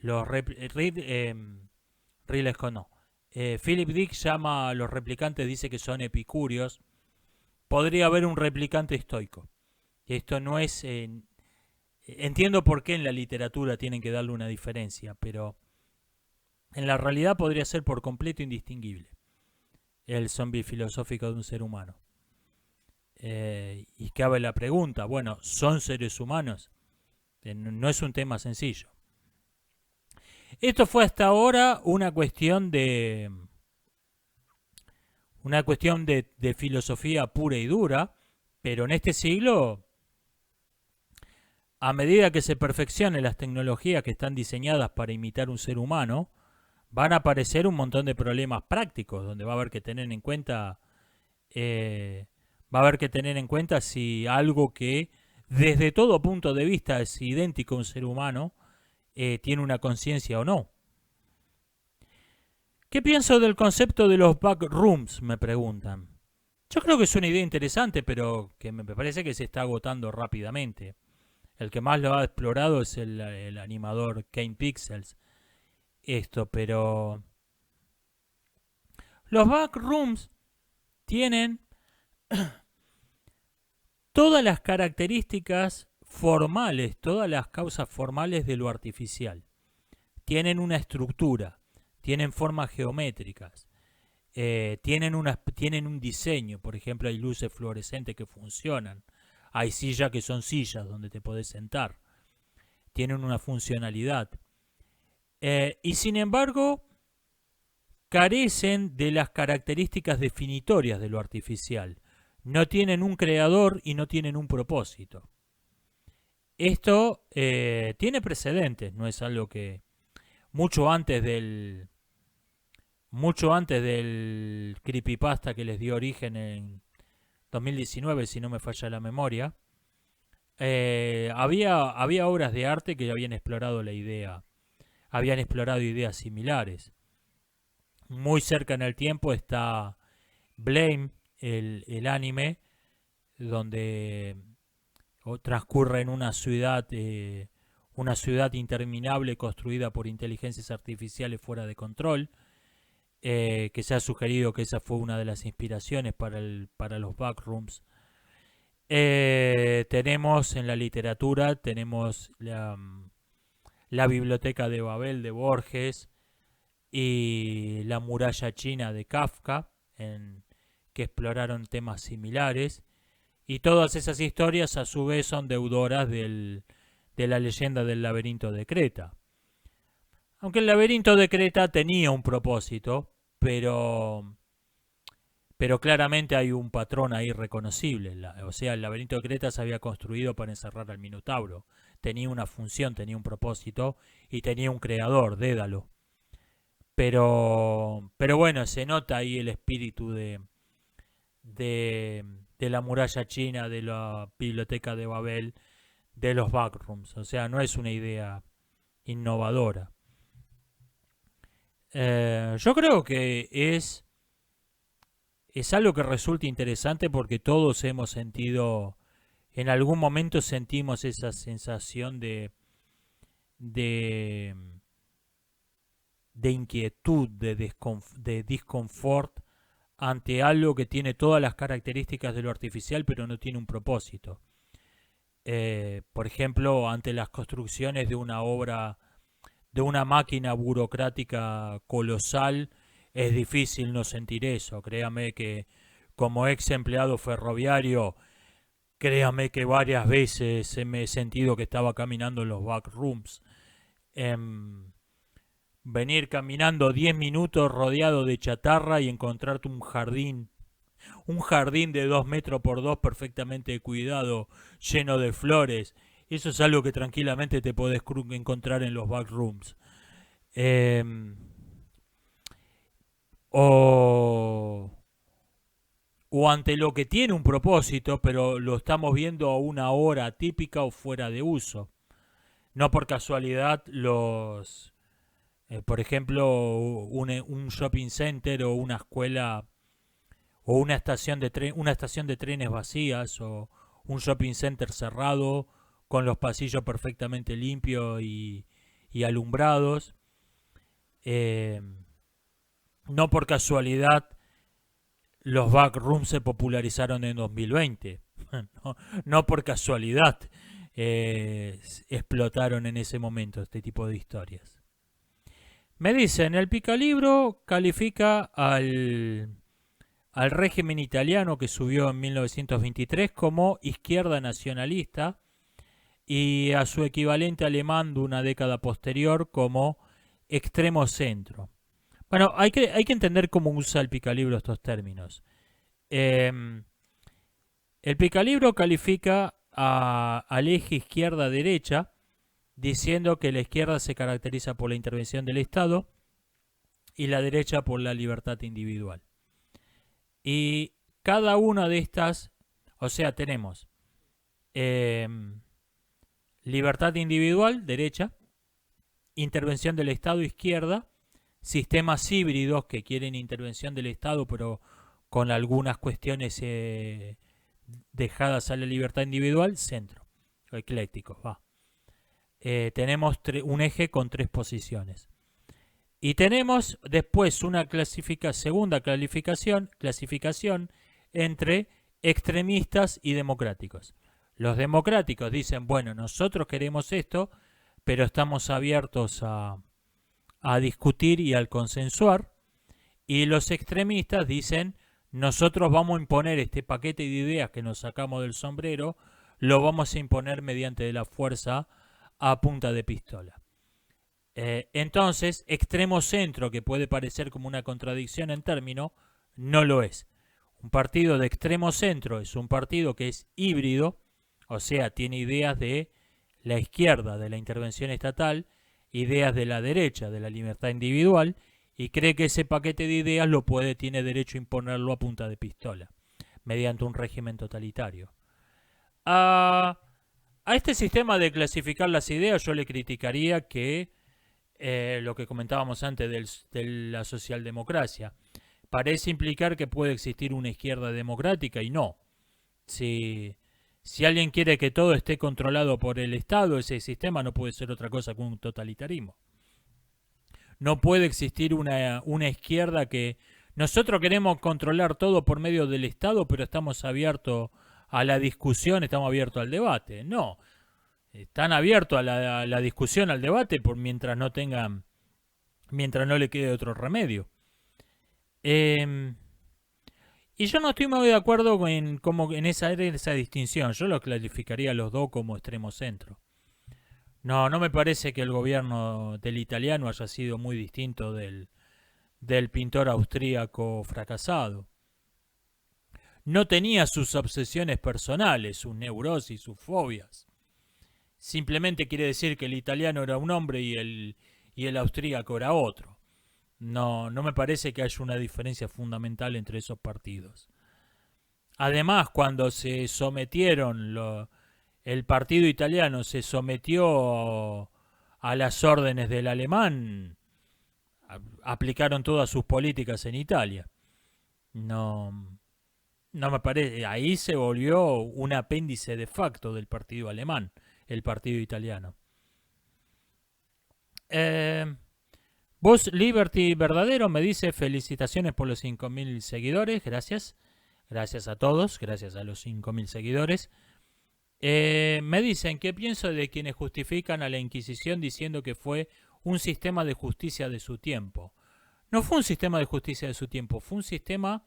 Ridley Scott no. Philip Dick llama a los replicantes, dice que son epicúreos. Podría haber un replicante estoico. Esto no es... entiendo por qué en la literatura tienen que darle una diferencia, pero en la realidad podría ser por completo indistinguible el zombie filosófico de un ser humano. Y cabe la pregunta, bueno, ¿son seres humanos? No es un tema sencillo. Esto fue hasta ahora una cuestión de filosofía pura y dura, pero en este siglo, a medida que se perfeccionen las tecnologías que están diseñadas para imitar un ser humano, van a aparecer un montón de problemas prácticos, donde va a haber que tener en cuenta si algo que desde todo punto de vista es idéntico a un ser humano tiene una conciencia o no. ¿Qué pienso del concepto de los backrooms?, me preguntan. Yo creo que es una idea interesante, pero que me parece que se está agotando rápidamente. El que más lo ha explorado es el animador Kane Pixels. Pero los backrooms tienen todas las características formales, todas las causas formales de lo artificial. Tienen una estructura, tienen formas geométricas, tienen un diseño. Por ejemplo, hay luces fluorescentes que funcionan, hay sillas que son sillas donde te podés sentar, tienen una funcionalidad. Y sin embargo, carecen de las características definitorias de lo artificial. No tienen un creador y no tienen un propósito. Esto tiene precedentes, no es algo que mucho antes del creepypasta que les dio origen en 2019, si no me falla la memoria, había obras de arte que habían explorado la idea. Habían explorado ideas similares. Muy cerca en el tiempo está Blame, el anime, donde transcurre en una ciudad interminable construida por inteligencias artificiales fuera de control, que se ha sugerido que esa fue una de las inspiraciones para los backrooms. Tenemos en la literatura, tenemos la Biblioteca de Babel de Borges y la Muralla China de Kafka, que exploraron temas similares, y todas esas historias a su vez son deudoras de la leyenda del laberinto de Creta. Aunque el laberinto de Creta tenía un propósito, pero claramente hay un patrón ahí reconocible. O sea, el laberinto de Creta se había construido para encerrar al Minotauro. Tenía una función, tenía un propósito y tenía un creador, Dédalo. Pero bueno, se nota ahí el espíritu de la muralla china, de la biblioteca de Babel, de los backrooms. O sea, no es una idea innovadora. Yo creo que es algo que resulta interesante porque todos hemos sentido, en algún momento sentimos esa sensación de inquietud, de disconfort ante algo que tiene todas las características de lo artificial pero no tiene un propósito. Por ejemplo, ante las construcciones de una obra, de una máquina burocrática colosal, es difícil no sentir eso. Créame que como ex empleado ferroviario, créame que varias veces me he sentido que estaba caminando en los backrooms. Venir caminando 10 minutos rodeado de chatarra y encontrarte un jardín de 2 metros por 2 perfectamente cuidado, lleno de flores. Eso es algo que tranquilamente te podés encontrar en los backrooms. O ante lo que tiene un propósito, pero lo estamos viendo a una hora típica o fuera de uso. No por casualidad por ejemplo, un shopping center o una escuela o una estación de trenes vacías o un shopping center cerrado con los pasillos perfectamente limpios y alumbrados. No por casualidad los backrooms se popularizaron en 2020. No por casualidad explotaron en ese momento este tipo de historias. Me dicen, el Picalibro califica al régimen italiano que subió en 1923 como izquierda nacionalista y a su equivalente alemán de una década posterior como extremo centro. Bueno, hay que entender cómo usa el Picalibro estos términos. El Picalibro califica al eje izquierda-derecha diciendo que la izquierda se caracteriza por la intervención del Estado y la derecha por la libertad individual. Y cada una de estas, o sea, tenemos libertad individual, derecha, intervención del Estado, izquierda, sistemas híbridos que quieren intervención del Estado pero con algunas cuestiones dejadas a la libertad individual, centro, eclécticos, va. Tenemos un eje con 3 posiciones. Y tenemos después una segunda clasificación entre extremistas y democráticos. Los democráticos dicen, bueno, nosotros queremos esto, pero estamos abiertos a discutir y al consensuar. Y los extremistas dicen, nosotros vamos a imponer este paquete de ideas que nos sacamos del sombrero, lo vamos a imponer mediante la fuerza a punta de pistola. Entonces, extremo centro, que puede parecer como una contradicción en término, no lo es. Un partido de extremo centro es un partido que es híbrido, o sea, tiene ideas de la izquierda, de la intervención estatal, ideas de la derecha, de la libertad individual, y cree que ese paquete de ideas tiene derecho a imponerlo a punta de pistola, mediante un régimen totalitario. A este sistema de clasificar las ideas yo le criticaría que lo que comentábamos antes de la socialdemocracia. Parece implicar que puede existir una izquierda democrática y no. Si alguien quiere que todo esté controlado por el Estado, ese sistema no puede ser otra cosa que un totalitarismo. No puede existir una izquierda que nosotros queremos controlar todo por medio del Estado, pero estamos abiertos a la discusión, estamos abiertos al debate. No, están abiertos a la discusión, al debate, mientras no le quede otro remedio. Y yo no estoy muy de acuerdo en esa distinción. Yo lo clasificaría a los dos como extremo centro. No me parece que el gobierno del italiano haya sido muy distinto del pintor austríaco fracasado. No tenía sus obsesiones personales, sus neurosis, sus fobias. Simplemente quiere decir que el italiano era un hombre y el austríaco era otro. No me parece que haya una diferencia fundamental entre esos partidos. Además, cuando se sometieron, el partido italiano se sometió a las órdenes del alemán, aplicaron todas sus políticas en Italia. No me parece, ahí se volvió un apéndice de facto del partido alemán, el partido italiano. Vos Liberty Verdadero me dice felicitaciones por los 5.000 seguidores, gracias a todos, gracias a los 5.000 seguidores. Me dicen, ¿qué pienso de quienes justifican a la Inquisición diciendo que fue un sistema de justicia de su tiempo? No fue un sistema de justicia de su tiempo, fue un sistema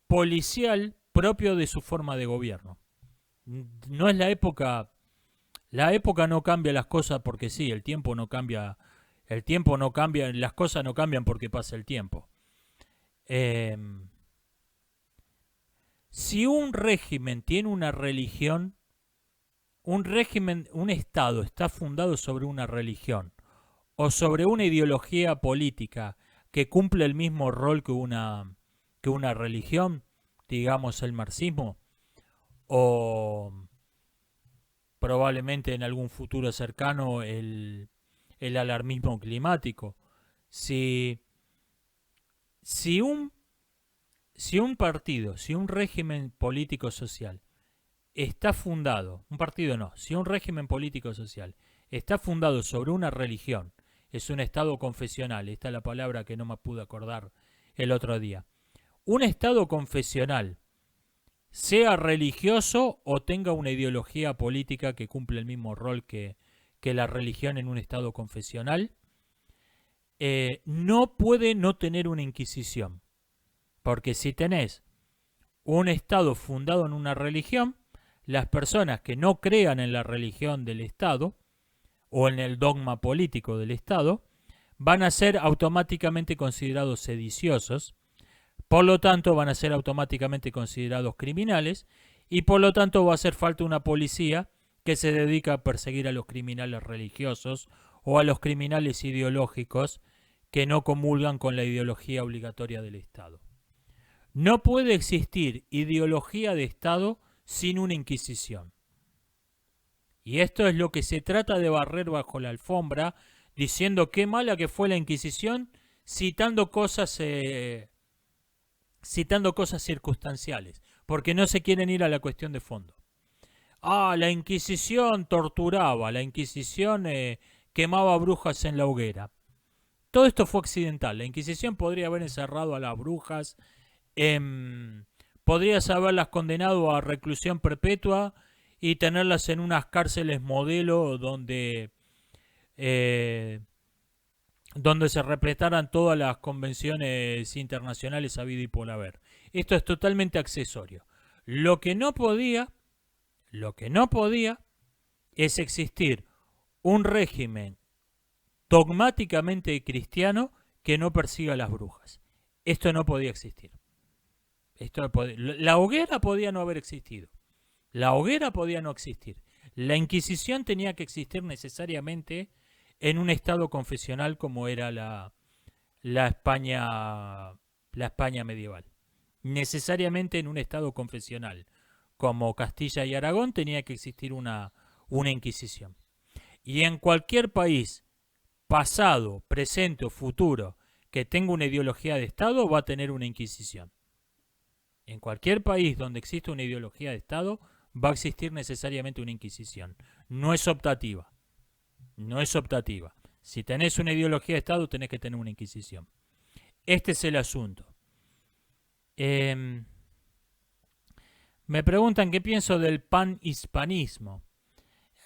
policial propio de su forma de gobierno. No es la época no cambia las cosas porque sí, el tiempo no cambia, las cosas no cambian porque pasa el tiempo. Si un régimen tiene una religión, un Estado está fundado sobre una religión o sobre una ideología política que cumple el mismo rol que una religión, digamos el marxismo, o probablemente en algún futuro cercano el alarmismo climático. Si un partido, si un régimen político social está fundado, si un régimen político social está fundado sobre una religión, es un Estado confesional. Esta es la palabra que no me pude acordar el otro día. Un Estado confesional, sea religioso o tenga una ideología política que cumple el mismo rol que la religión en un Estado confesional, no puede no tener una inquisición. Porque si tenés un Estado fundado en una religión, las personas que no crean en la religión del Estado o en el dogma político del Estado van a ser automáticamente considerados sediciosos, por lo tanto van a ser automáticamente considerados criminales y por lo tanto va a hacer falta una policía que se dedica a perseguir a los criminales religiosos o a los criminales ideológicos que no comulgan con la ideología obligatoria del Estado. No puede existir ideología de Estado sin una inquisición. Y esto es lo que se trata de barrer bajo la alfombra, diciendo qué mala que fue la Inquisición, citando cosas circunstanciales, porque no se quieren ir a la cuestión de fondo. La Inquisición torturaba, la Inquisición quemaba brujas en la hoguera. Todo esto fue accidental. La Inquisición podría haber encerrado a las brujas, podrías haberlas condenado a reclusión perpetua y tenerlas en unas cárceles modelo donde se respetaran todas las convenciones internacionales habido y por haber. Esto es totalmente accesorio. Lo que no podía es existir un régimen dogmáticamente cristiano que no persiga a las brujas. Esto no podía existir. La hoguera podía no haber existido. La hoguera podía no existir. La Inquisición tenía que existir necesariamente en un estado confesional como era la España medieval. Necesariamente en un estado confesional como Castilla y Aragón tenía que existir una Inquisición. Y en cualquier país, pasado, presente o futuro, que tenga una ideología de Estado, va a tener una Inquisición. En cualquier país donde exista una ideología de Estado, va a existir necesariamente una Inquisición. No es optativa. No es optativa. Si tenés una ideología de Estado, tenés que tener una Inquisición. Este es el asunto. Me preguntan qué pienso del panhispanismo.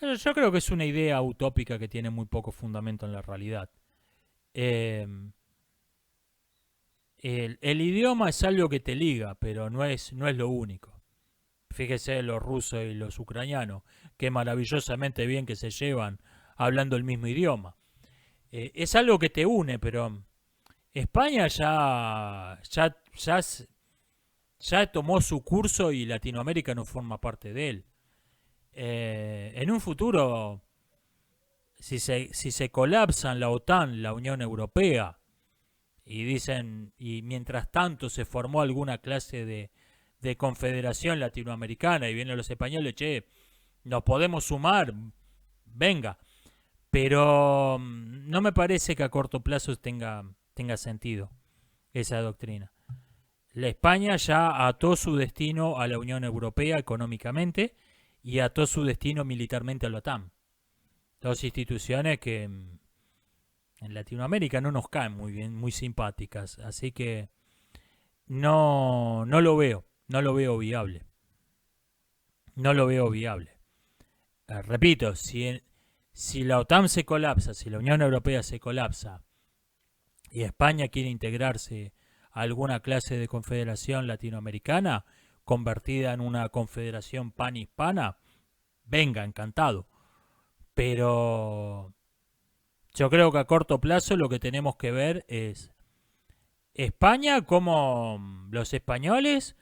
Yo creo que es una idea utópica que tiene muy poco fundamento en la realidad. El idioma es algo que te liga, pero no es lo único. Fíjese los rusos y los ucranianos, qué maravillosamente bien que se llevan hablando el mismo idioma. Es algo que te une, pero España ya tomó su curso y Latinoamérica no forma parte de él. En un futuro, si se colapsan la OTAN, la Unión Europea, y mientras tanto se formó alguna clase de confederación latinoamericana y vienen los españoles, nos podemos sumar, venga. Pero no me parece que a corto plazo tenga sentido esa doctrina. La España ya ató su destino a la Unión Europea económicamente y ató su destino militarmente a la OTAN. Dos instituciones que en Latinoamérica no nos caen muy bien, muy simpáticas, así que no lo veo viable. No lo veo viable. Repito, si la OTAN se colapsa, si la Unión Europea se colapsa y España quiere integrarse a alguna clase de confederación latinoamericana convertida en una confederación panhispana, venga, encantado. Pero yo creo que a corto plazo lo que tenemos que ver es España, como los españoles,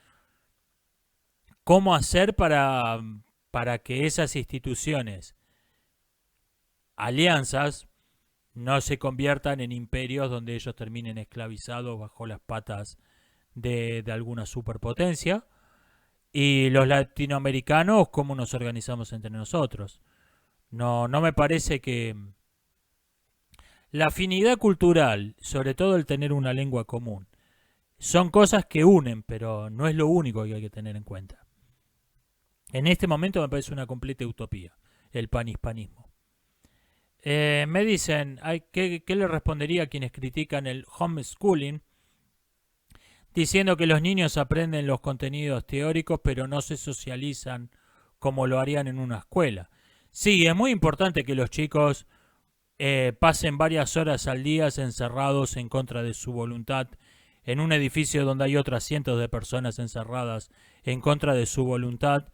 cómo hacer para que esas instituciones, alianzas, no se conviertan en imperios donde ellos terminen esclavizados bajo las patas de alguna superpotencia. Y los latinoamericanos, cómo nos organizamos entre nosotros. No me parece que la afinidad cultural, sobre todo el tener una lengua común, son cosas que unen, pero no es lo único que hay que tener en cuenta. En este momento me parece una completa utopía el panhispanismo. Me dicen, ¿qué le respondería a quienes critican el homeschooling? Diciendo que los niños aprenden los contenidos teóricos pero no se socializan como lo harían en una escuela. Sí, es muy importante que los chicos pasen varias horas al día encerrados en contra de su voluntad en un edificio donde hay otras cientos de personas encerradas en contra de su voluntad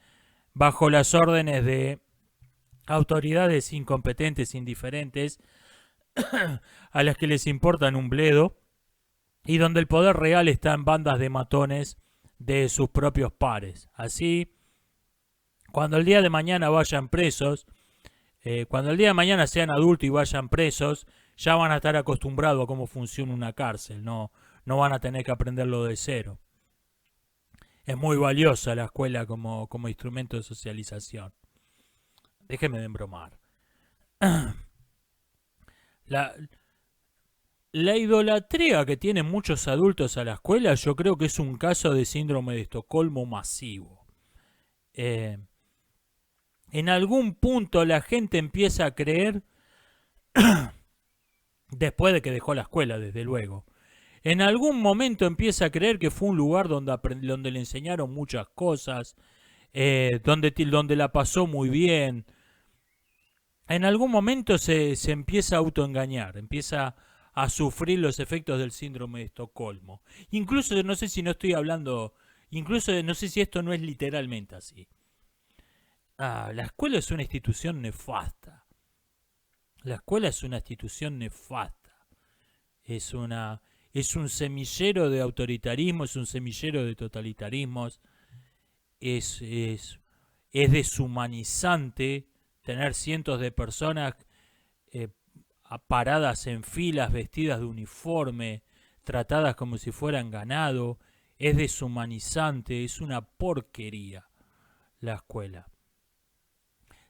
bajo las órdenes de autoridades incompetentes, indiferentes, a las que les importan un bledo, y donde el poder real está en bandas de matones de sus propios pares. Así, cuando el día de mañana vayan presos, cuando el día de mañana sean adultos y vayan presos, ya van a estar acostumbrados a cómo funciona una cárcel, no van a tener que aprenderlo de cero. Es muy valiosa la escuela como instrumento de socialización. Déjeme de embromar. La idolatría que tienen muchos adultos a la escuela, yo creo que es un caso de síndrome de Estocolmo masivo. En algún punto la gente empieza a creer, después de que dejó la escuela, desde luego, en algún momento empieza a creer que fue un lugar donde le enseñaron muchas cosas, donde la pasó muy bien. En algún momento se empieza a autoengañar, empieza a sufrir los efectos del síndrome de Estocolmo. Incluso no sé si no estoy hablando, incluso no sé si esto no es literalmente así. La escuela es una institución nefasta. La escuela es una institución nefasta. Es un semillero de autoritarismo, es un semillero de totalitarismos. Es deshumanizante tener cientos de personas paradas en filas, vestidas de uniforme, tratadas como si fueran ganado. Es deshumanizante, es una porquería la escuela.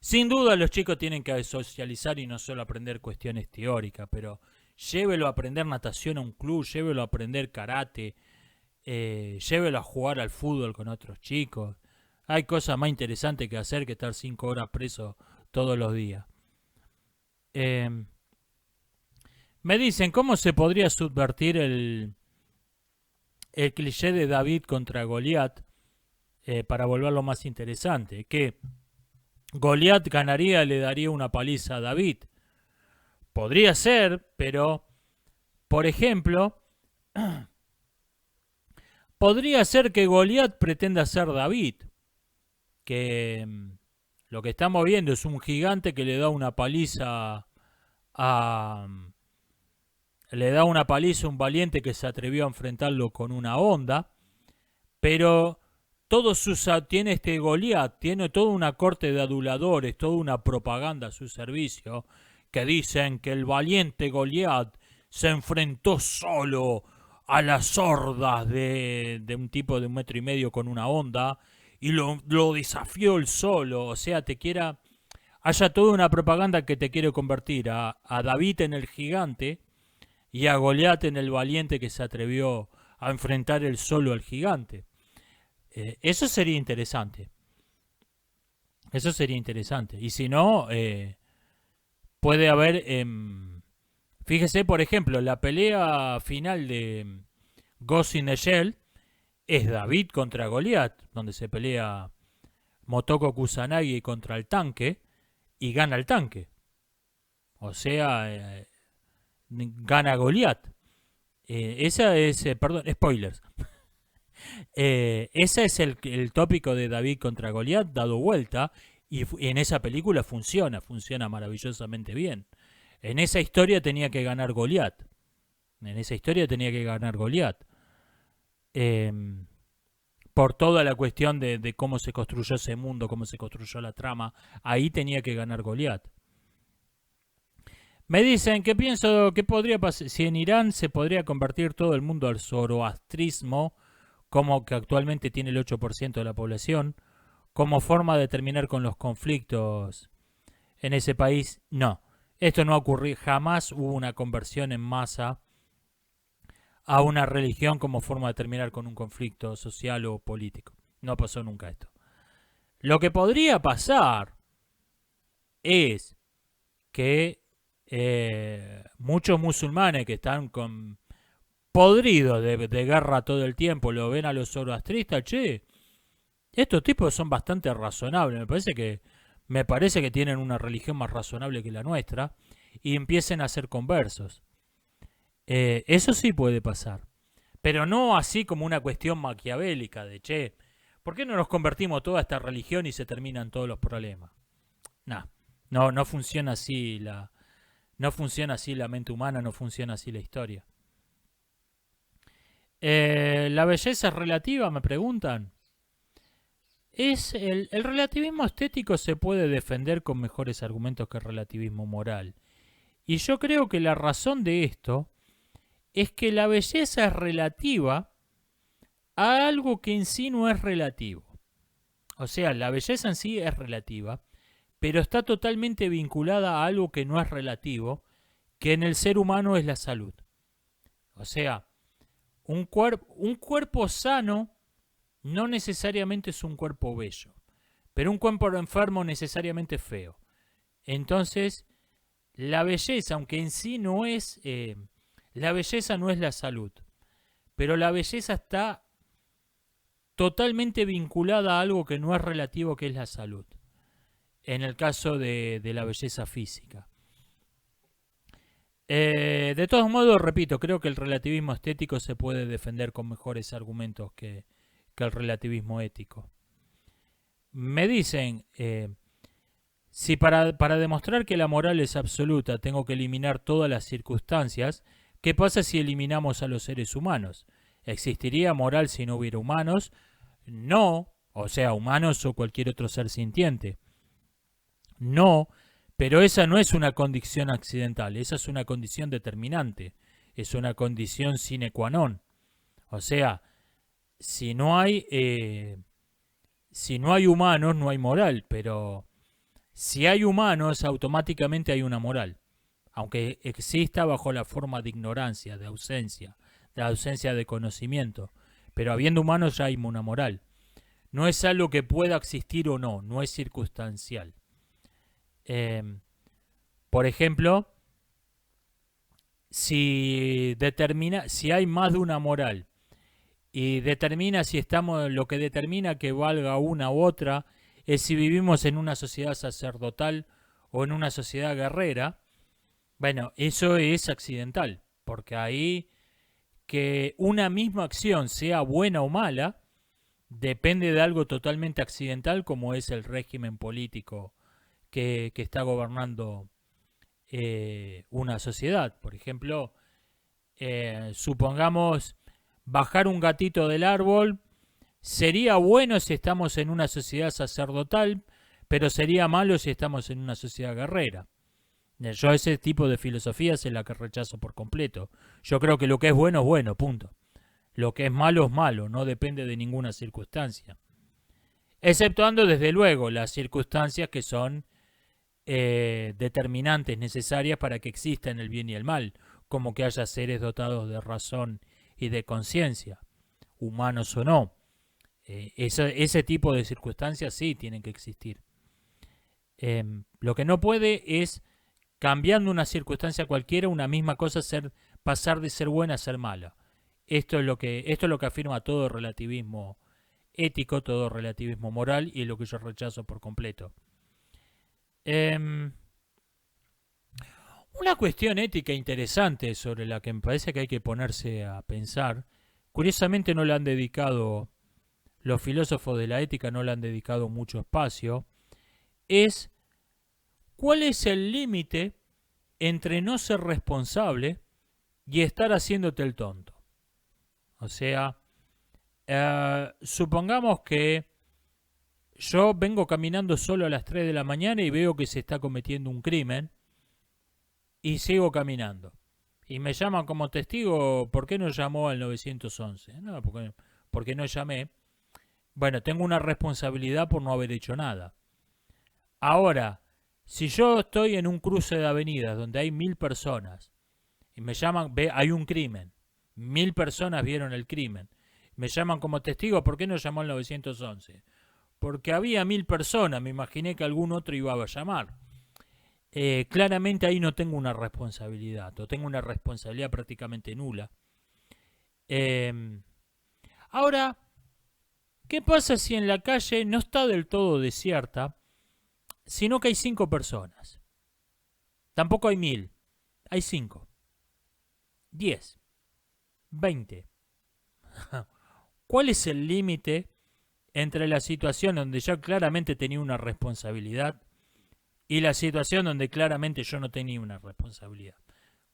Sin duda los chicos tienen que socializar y no solo aprender cuestiones teóricas, pero llévelo a aprender natación a un club, llévelo a aprender karate, llévelo a jugar al fútbol con otros chicos. Hay cosas más interesantes que hacer que estar 5 horas preso todos los días. Me dicen, ¿cómo se podría subvertir el cliché de David contra Goliat para volverlo más interesante? Que Goliat ganaría y le daría una paliza a David. Podría ser, pero, por ejemplo, podría ser que Goliat pretenda ser David. Que lo que estamos viendo es un gigante que le da una paliza a un valiente que se atrevió a enfrentarlo con una honda, pero tiene este Goliat, tiene toda una corte de aduladores, toda una propaganda a su servicio, que dicen que el valiente Goliat se enfrentó solo a las hordas de un tipo de 1,5 metros con una honda, y lo desafió él solo. O sea, haya toda una propaganda que te quiere convertir a David en el gigante y a Goliat en el valiente que se atrevió a enfrentar él solo al gigante. Eso sería interesante. Eso sería interesante. Y si no, puede haber... fíjese, por ejemplo, la pelea final de Ghost in the Shell es David contra Goliat, donde se pelea Motoko Kusanagi contra el tanque y gana el tanque. O sea, gana Goliat. Esa es, perdón, spoilers. Ese es el tópico de David contra Goliat dado vuelta, y en esa película funciona maravillosamente bien. En esa historia tenía que ganar Goliat. Por toda la cuestión de cómo se construyó ese mundo, cómo se construyó la trama, ahí tenía que ganar Goliat. Me dicen, ¿qué pienso que podría pasar si en Irán se podría convertir todo el mundo al zoroastrismo, como que actualmente tiene el 8% de la población, como forma de terminar con los conflictos en ese país? No, esto no ocurrió, jamás hubo una conversión en masa a una religión como forma de terminar con un conflicto social o político. No pasó nunca esto. Lo que podría pasar es que Muchos musulmanes que están podridos de guerra todo el tiempo, lo ven a los zoroastristas, che, estos tipos son bastante razonables, me parece que tienen una religión más razonable que la nuestra, y empiecen a ser conversos. Eso sí puede pasar, pero no así como una cuestión maquiavélica de, che, ¿por qué no nos convertimos toda esta religión y se terminan todos los problemas? Nah, no funciona así no funciona así la mente humana, no funciona así la historia. ¿La belleza es relativa? Me preguntan. El relativismo estético se puede defender con mejores argumentos que el relativismo moral. Y yo creo que la razón de esto es que la belleza es relativa a algo que en sí no es relativo. O sea, la belleza en sí es relativa, pero está totalmente vinculada a algo que no es relativo, que en el ser humano es la salud. O sea, un cuerpo sano no necesariamente es un cuerpo bello, pero un cuerpo enfermo necesariamente es feo. Entonces, la belleza, aunque en sí no es... la belleza no es la salud, pero la belleza está totalmente vinculada a algo que no es relativo, que es la salud. En el caso de la belleza física. De todos modos, repito, creo que el relativismo estético se puede defender con mejores argumentos que el relativismo ético. Me dicen, si para demostrar que la moral es absoluta tengo que eliminar todas las circunstancias, ¿qué pasa si eliminamos a los seres humanos? ¿Existiría moral si no hubiera humanos? No, o sea, humanos o cualquier otro ser sintiente. No, pero esa no es una condición accidental, esa es una condición determinante, es una condición sine qua non. O sea, si no hay humanos, no hay moral, pero si hay humanos, automáticamente hay una moral, aunque exista bajo la forma de ignorancia, de ausencia de conocimiento, pero habiendo humanos ya hay una moral. No es algo que pueda existir o no, no es circunstancial. Por ejemplo, si hay más de una moral y lo que determina que valga una u otra es si vivimos en una sociedad sacerdotal o en una sociedad guerrera, bueno, eso es accidental, porque ahí que una misma acción sea buena o mala depende de algo totalmente accidental, como es el régimen político que está gobernando una sociedad. Por ejemplo, supongamos bajar un gatito del árbol sería bueno si estamos en una sociedad sacerdotal, pero sería malo si estamos en una sociedad guerrera. Yo ese tipo de filosofía es la que rechazo por completo. Yo creo que lo que es bueno, punto. Lo que es malo, no depende de ninguna circunstancia. Exceptuando, desde luego, las circunstancias que son determinantes necesarias para que existan el bien y el mal, como que haya seres dotados de razón y de conciencia, humanos o no. Ese tipo de circunstancias sí tienen que existir. Lo que no puede es, cambiando una circunstancia cualquiera, una misma cosa pasar de ser buena a ser mala. Esto es lo que afirma todo relativismo ético, todo relativismo moral, y es lo que yo rechazo por completo. Una cuestión ética interesante sobre la que me parece que hay que ponerse a pensar, curiosamente no le han dedicado, los filósofos de la ética no le han dedicado mucho espacio, es cuál es el límite entre no ser responsable y estar haciéndote el tonto. O sea, supongamos que yo vengo caminando solo a las 3 de la mañana y veo que se está cometiendo un crimen y sigo caminando. Y me llaman como testigo, ¿por qué no llamó al 911? No, porque no llamé. Bueno, tengo una responsabilidad por no haber hecho nada. Ahora, si yo estoy en un cruce de avenidas donde hay 1000 personas y me llaman, hay un crimen, 1000 personas vieron el crimen, me llaman como testigo, ¿por qué no llamó al 911? Porque había 1000 personas, me imaginé que algún otro iba a llamar. claramente ahí no tengo una responsabilidad, o tengo una responsabilidad prácticamente nula. Ahora, ¿qué pasa si en la calle no está del todo desierta, sino que hay 5 personas? Tampoco hay 1000, hay 5, 10, 20. ¿Cuál es el límite entre la situación donde yo claramente tenía una responsabilidad y la situación donde claramente yo no tenía una responsabilidad?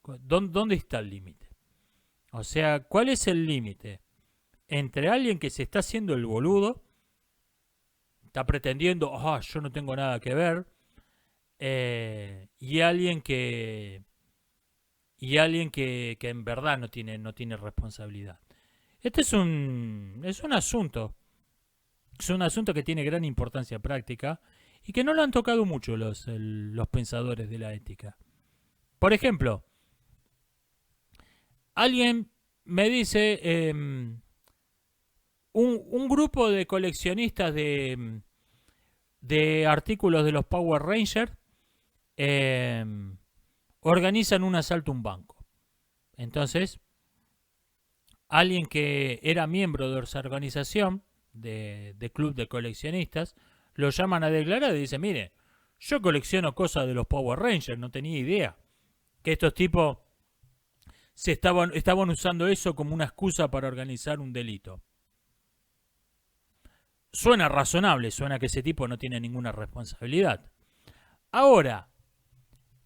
¿Dónde está el límite? O sea, ¿cuál es el límite entre alguien que se está haciendo el boludo, está pretendiendo, yo no tengo nada que ver, y alguien que en verdad no tiene responsabilidad? Este es un asunto. Es un asunto que tiene gran importancia práctica y que no lo han tocado mucho los pensadores de la ética. Por ejemplo, alguien me dice, un grupo de coleccionistas de artículos de los Power Rangers organizan un asalto a un banco. Entonces, alguien que era miembro de esa organización, de club de coleccionistas, lo llaman a declarar y dice, mire, yo colecciono cosas de los Power Rangers, no tenía idea que estos tipos estaban usando eso como una excusa para organizar un delito. Suena razonable, suena que ese tipo no tiene ninguna responsabilidad. Ahora,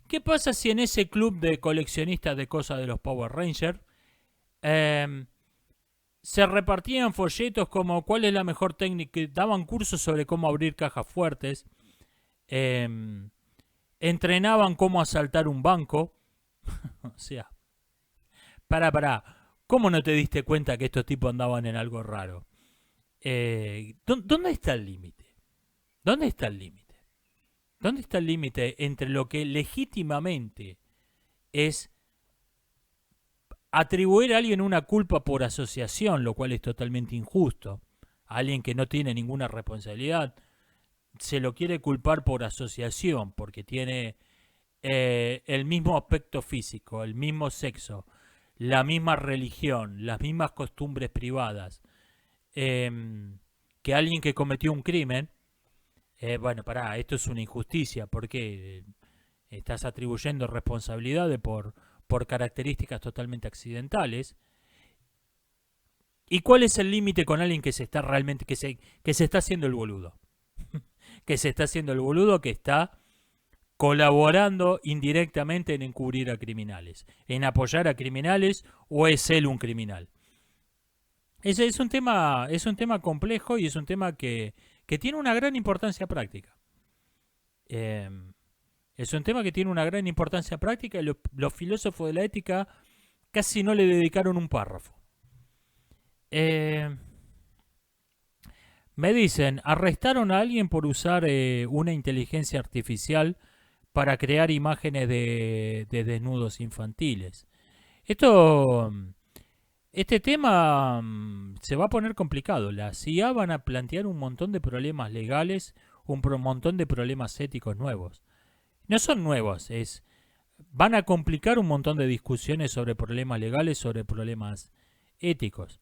¿qué pasa si en ese club de coleccionistas de cosas de los Power Rangers se repartían folletos como cuál es la mejor técnica, daban cursos sobre cómo abrir cajas fuertes, entrenaban cómo asaltar un banco? O sea, ¿cómo no te diste cuenta que estos tipos andaban en algo raro? ¿Dónde está el límite? ¿Dónde está el límite? ¿Dónde está el límite entre lo que legítimamente es atribuir a alguien una culpa por asociación, lo cual es totalmente injusto? A alguien que no tiene ninguna responsabilidad se lo quiere culpar por asociación, porque tiene el mismo aspecto físico, el mismo sexo, la misma religión, las mismas costumbres privadas, que alguien que cometió un crimen. Esto es una injusticia, porque estás atribuyendo responsabilidades por características totalmente accidentales. ¿Y cuál es el límite con alguien que se está realmente, que se está haciendo el boludo? Que se está haciendo el boludo, que está colaborando indirectamente en encubrir a criminales, en apoyar a criminales, o es él un criminal. Es un tema complejo y es un tema que tiene una gran importancia práctica. Es un tema que tiene una gran importancia práctica y los filósofos de la ética casi no le dedicaron un párrafo. Me dicen, arrestaron a alguien por usar una inteligencia artificial para crear imágenes de desnudos infantiles. Este tema se va a poner complicado. La CIA van a plantear un montón de problemas legales, un montón de problemas éticos nuevos. No son nuevos, van a complicar un montón de discusiones sobre problemas legales, sobre problemas éticos.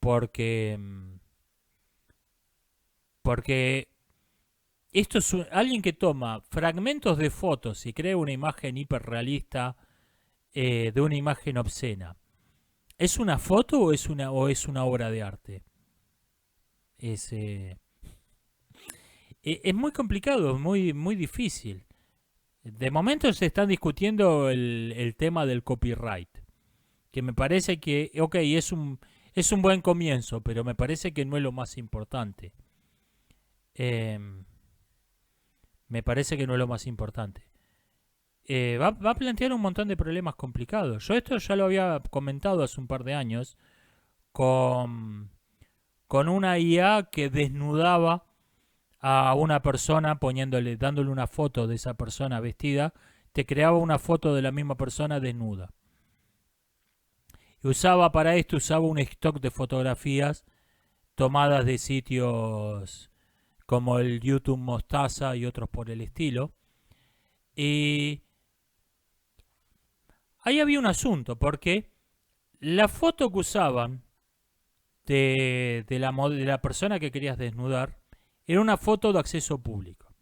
Porque esto es alguien que toma fragmentos de fotos y crea una imagen hiperrealista de una imagen obscena. ¿Es una foto o es una obra de arte? Es muy complicado, es muy difícil. De momento se están discutiendo el tema del copyright, que me parece que, es un buen comienzo, pero me parece que no es lo más importante. Me parece que no es lo más importante. Va a plantear un montón de problemas complicados. Yo esto ya lo había comentado hace un par de años con una IA que desnudaba a una persona dándole una foto de esa persona vestida, te creaba una foto de la misma persona desnuda. Y para esto usaba un stock de fotografías tomadas de sitios como el YouTube Mostaza y otros por el estilo. Y ahí había un asunto, porque la foto que usaban de la persona que querías desnudar era una foto de acceso público.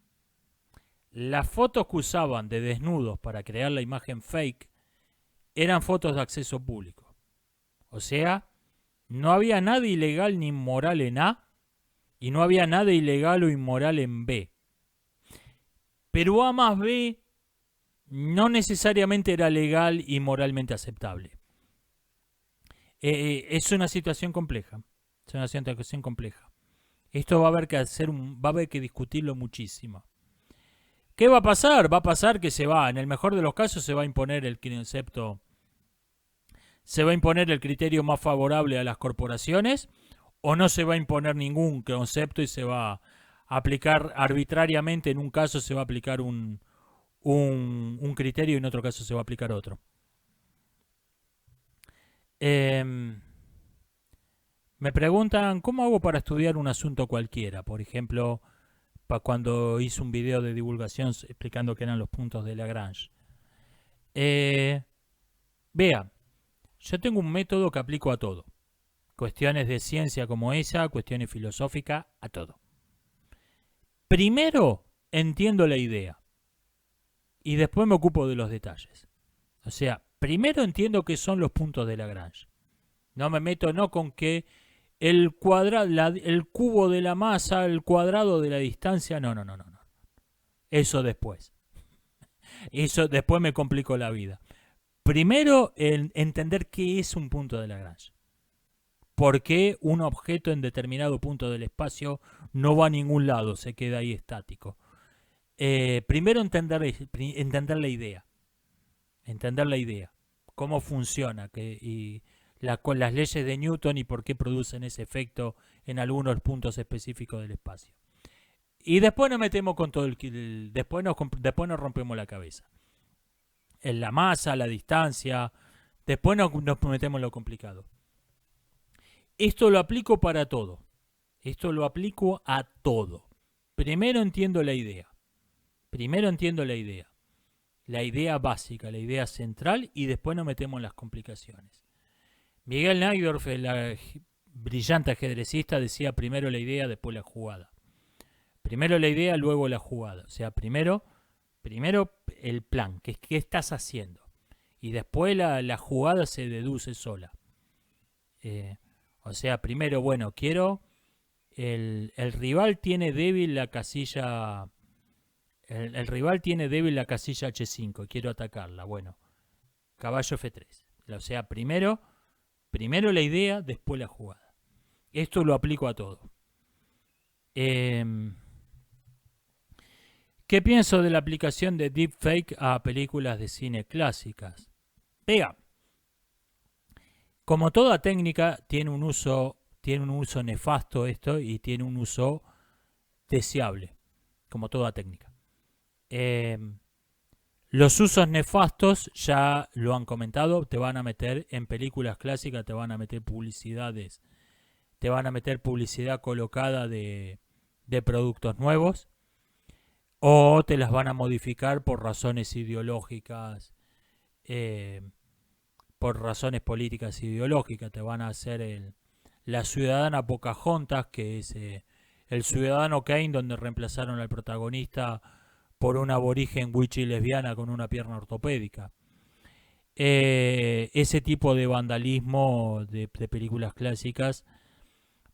Las fotos que usaban de desnudos para crear la imagen fake eran fotos de acceso público. O sea, no había nada ilegal ni inmoral en A y no había nada ilegal o inmoral en B. Pero A más B no necesariamente era legal y moralmente aceptable. Es una situación compleja. Es una situación compleja. Esto va a haber que va a haber que discutirlo muchísimo. ¿Qué va a pasar? Va a pasar que en el mejor de los casos se va a imponer el concepto, se va a imponer el criterio más favorable a las corporaciones, o no se va a imponer ningún concepto y se va a aplicar arbitrariamente. En un caso se va a aplicar un criterio y en otro caso se va a aplicar otro. Me preguntan, ¿cómo hago para estudiar un asunto cualquiera? Por ejemplo, cuando hice un video de divulgación explicando qué eran los puntos de Lagrange. Vea, yo tengo un método que aplico a todo. Cuestiones de ciencia como esa, cuestiones filosóficas, a todo. Primero entiendo la idea y después me ocupo de los detalles. O sea, primero entiendo qué son los puntos de Lagrange. No me meto con que el cubo de la masa, el cuadrado de la distancia, no. Eso después. Eso después me complico la vida. Primero, entender qué es un punto de Lagrange. ¿Por qué un objeto en determinado punto del espacio no va a ningún lado, se queda ahí estático? Primero entender la idea. Entender la idea. Cómo funciona con las leyes de Newton y por qué producen ese efecto en algunos puntos específicos del espacio. Y después nos metemos con todo después nos rompemos la cabeza. En la masa, la distancia, después nos metemos en lo complicado. Esto lo aplico para todo. Esto lo aplico a todo. Primero entiendo la idea. La idea básica, la idea central, y después nos metemos en las complicaciones. Miguel Najdorf, el brillante ajedrecista, decía primero la idea, después la jugada. Primero la idea, luego la jugada. O sea, primero el plan, qué estás haciendo. Y después la jugada se deduce sola. O sea, primero, quiero... El rival tiene débil la casilla... El rival tiene débil la casilla H5, quiero atacarla. Bueno, caballo F3. O sea, primero la idea, después la jugada. Esto lo aplico a todo. ¿Qué pienso de la aplicación de deepfake a películas de cine clásicas? Vea, como toda técnica tiene un uso nefasto esto y tiene un uso deseable, como toda técnica. Los usos nefastos ya lo han comentado, te van a meter en películas clásicas, te van a meter publicidades, te van a meter publicidad colocada de productos nuevos, o te las van a modificar por razones ideológicas, por razones políticas ideológicas. Te van a hacer la ciudadana Pocahontas, que es el ciudadano Kane, donde reemplazaron al protagonista por una aborigen wichi lesbiana con una pierna ortopédica. Ese tipo de vandalismo de películas clásicas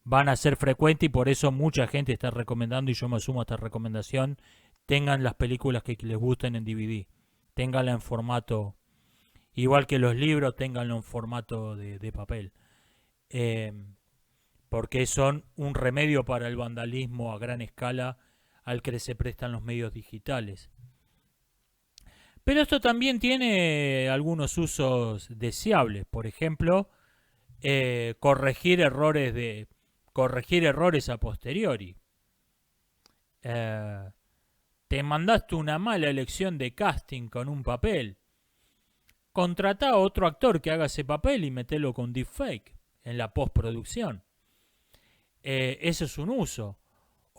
van a ser frecuentes, y por eso mucha gente está recomendando, y yo me sumo a esta recomendación, tengan las películas que les gusten en DVD, tenganla en formato, igual que los libros, tenganlo en formato de papel, porque son un remedio para el vandalismo a gran escala al que se prestan los medios digitales. Pero esto también tiene algunos usos deseables. Por ejemplo, corregir errores a posteriori. Te mandaste una mala elección de casting con un papel. Contratá a otro actor que haga ese papel y metelo con deepfake en la postproducción. Eso es un uso.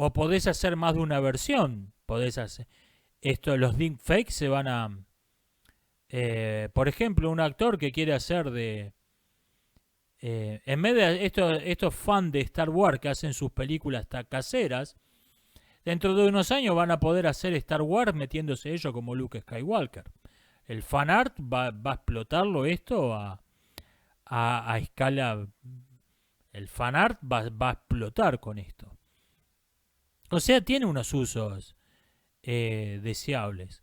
O podés hacer más de una versión. los deepfakes se van a... por ejemplo, un actor que quiere hacer de... en vez de estos fans de Star Wars que hacen sus películas caseras, dentro de unos años van a poder hacer Star Wars metiéndose ellos como Luke Skywalker. El fanart va a explotarlo esto a escala. El fanart va a explotar con esto. O sea, tiene unos usos deseables.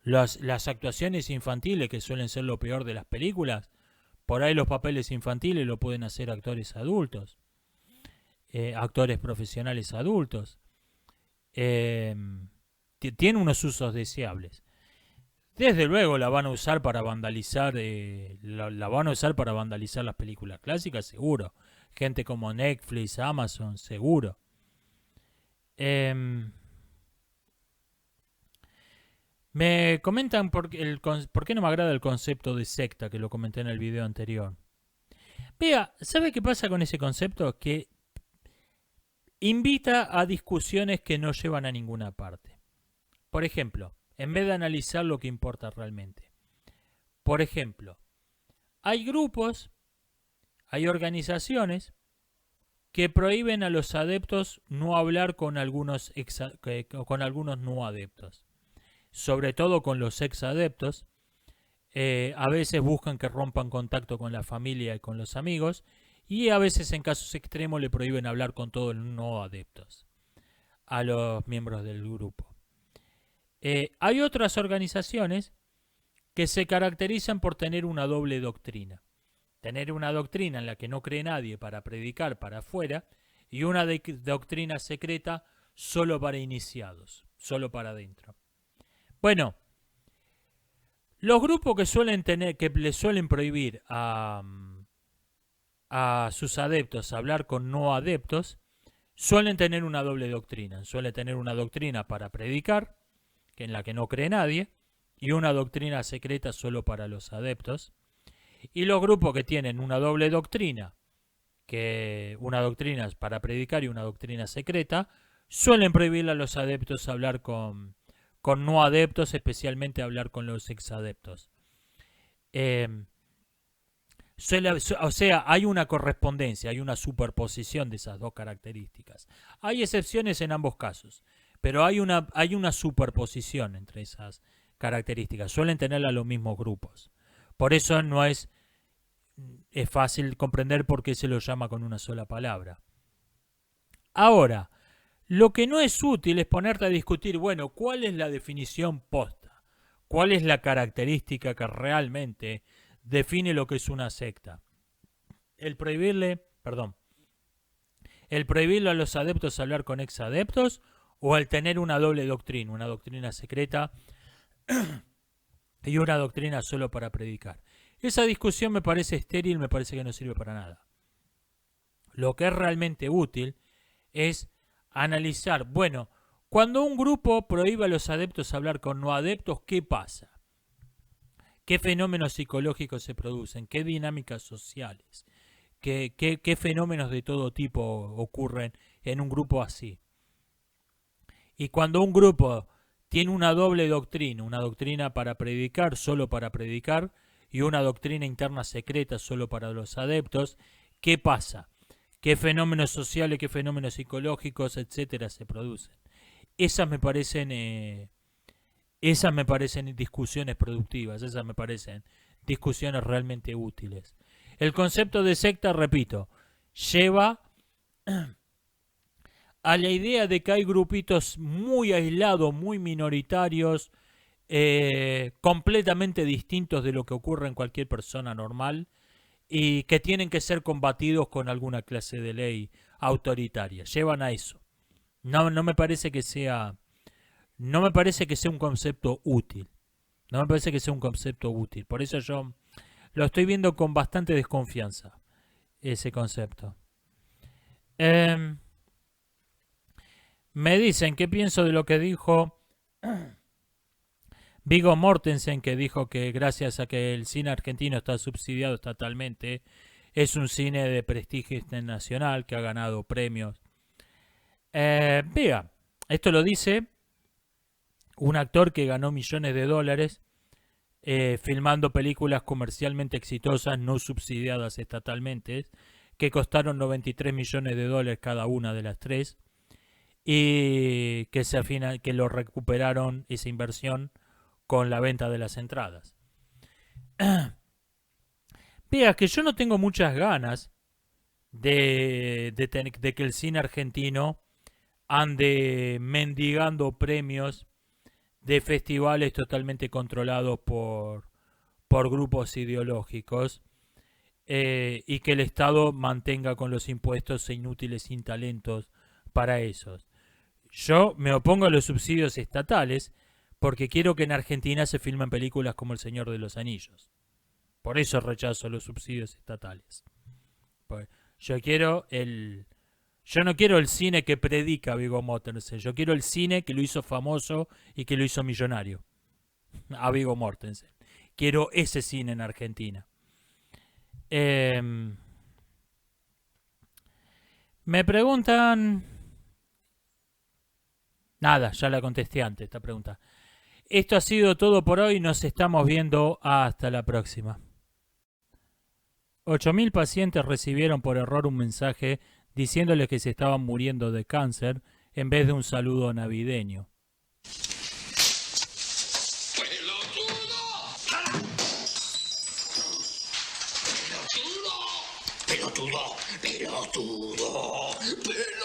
Las actuaciones infantiles, que suelen ser lo peor de las películas, por ahí los papeles infantiles lo pueden hacer actores adultos, actores profesionales adultos. Tiene unos usos deseables. Desde luego la van a usar para vandalizar, la van a usar para vandalizar las películas clásicas, seguro. Gente como Netflix, Amazon, seguro. Me comentan por qué no me agrada el concepto de secta, que lo comenté en el video anterior. Vea, ¿sabe qué pasa con ese concepto? Que invita a discusiones que no llevan a ninguna parte. Por ejemplo, en vez de analizar lo que importa realmente. Por ejemplo, hay grupos, hay organizaciones que prohíben a los adeptos no hablar con algunos no adeptos. Sobre todo con los ex adeptos. A veces buscan que rompan contacto con la familia y con los amigos. Y a veces en casos extremos le prohíben hablar con todos los no adeptos. A los miembros del grupo. Hay otras organizaciones que se caracterizan por tener una doble doctrina. Tener una doctrina en la que no cree nadie para predicar para afuera y una doctrina secreta solo para iniciados, solo para adentro. Bueno, los grupos que le suelen prohibir a sus adeptos hablar con no adeptos suelen tener una doble doctrina. Suelen tener una doctrina para predicar, en la que no cree nadie, y una doctrina secreta solo para los adeptos. Y los grupos que tienen una doble doctrina, que una doctrina es para predicar y una doctrina secreta, suelen prohibirle a los adeptos hablar con no adeptos, especialmente hablar con los exadeptos. O sea, hay una correspondencia, hay una superposición de esas dos características. Hay excepciones en ambos casos, pero hay una superposición entre esas características. Suelen tenerlas los mismos grupos. Por eso no es fácil comprender por qué se lo llama con una sola palabra. Ahora, lo que no es útil es ponerte a discutir, bueno, ¿cuál es la definición posta? ¿Cuál es la característica que realmente define lo que es una secta? El prohibirle a los adeptos hablar con exadeptos, o al tener una doble doctrina, una doctrina secreta y una doctrina solo para predicar. Esa discusión me parece estéril, me parece que no sirve para nada. Lo que es realmente útil es analizar, bueno, cuando un grupo prohíbe a los adeptos hablar con no adeptos, ¿qué pasa? ¿Qué fenómenos psicológicos se producen? ¿Qué dinámicas sociales? ¿Qué fenómenos de todo tipo ocurren en un grupo así? Y cuando un grupo tiene una doble doctrina, una doctrina para predicar, solo para predicar, y una doctrina interna secreta solo para los adeptos, ¿qué pasa? ¿Qué fenómenos sociales, qué fenómenos psicológicos, etcétera, se producen? Esas me parecen discusiones productivas, esas me parecen discusiones realmente útiles. El concepto de secta, repito, lleva a la idea de que hay grupitos muy aislados, muy minoritarios, completamente distintos de lo que ocurre en cualquier persona normal y que tienen que ser combatidos con alguna clase de ley autoritaria. Llevan a eso. No me parece que sea un concepto útil. No me parece que sea un concepto útil. Por eso yo lo estoy viendo con bastante desconfianza, ese concepto. Me dicen qué pienso de lo que dijo Viggo Mortensen, que dijo que gracias a que el cine argentino está subsidiado estatalmente, es un cine de prestigio internacional que ha ganado premios. Vea, esto lo dice un actor que ganó millones de dólares filmando películas comercialmente exitosas, no subsidiadas estatalmente, que costaron 93 millones de dólares cada una de las tres, y que lo recuperaron esa inversión con la venta de las entradas. Vea que yo no tengo muchas ganas de que el cine argentino ande mendigando premios de festivales totalmente controlados por grupos ideológicos, y que el Estado mantenga con los impuestos e inútiles sin talentos para esos. Yo me opongo a los subsidios estatales porque quiero que en Argentina se filmen películas como El Señor de los Anillos. Por eso rechazo los subsidios estatales. Pues yo no quiero el cine que predica Viggo Mortensen. Yo quiero el cine que lo hizo famoso y que lo hizo millonario. A Viggo Mortensen. Quiero ese cine en Argentina. Me preguntan... Nada, ya la contesté antes esta pregunta. Esto ha sido todo por hoy. Nos estamos viendo hasta la próxima. 8.000 pacientes recibieron por error un mensaje diciéndoles que se estaban muriendo de cáncer en vez de un saludo navideño. Pelotudo, pelotudo, pelotudo, pelotudo.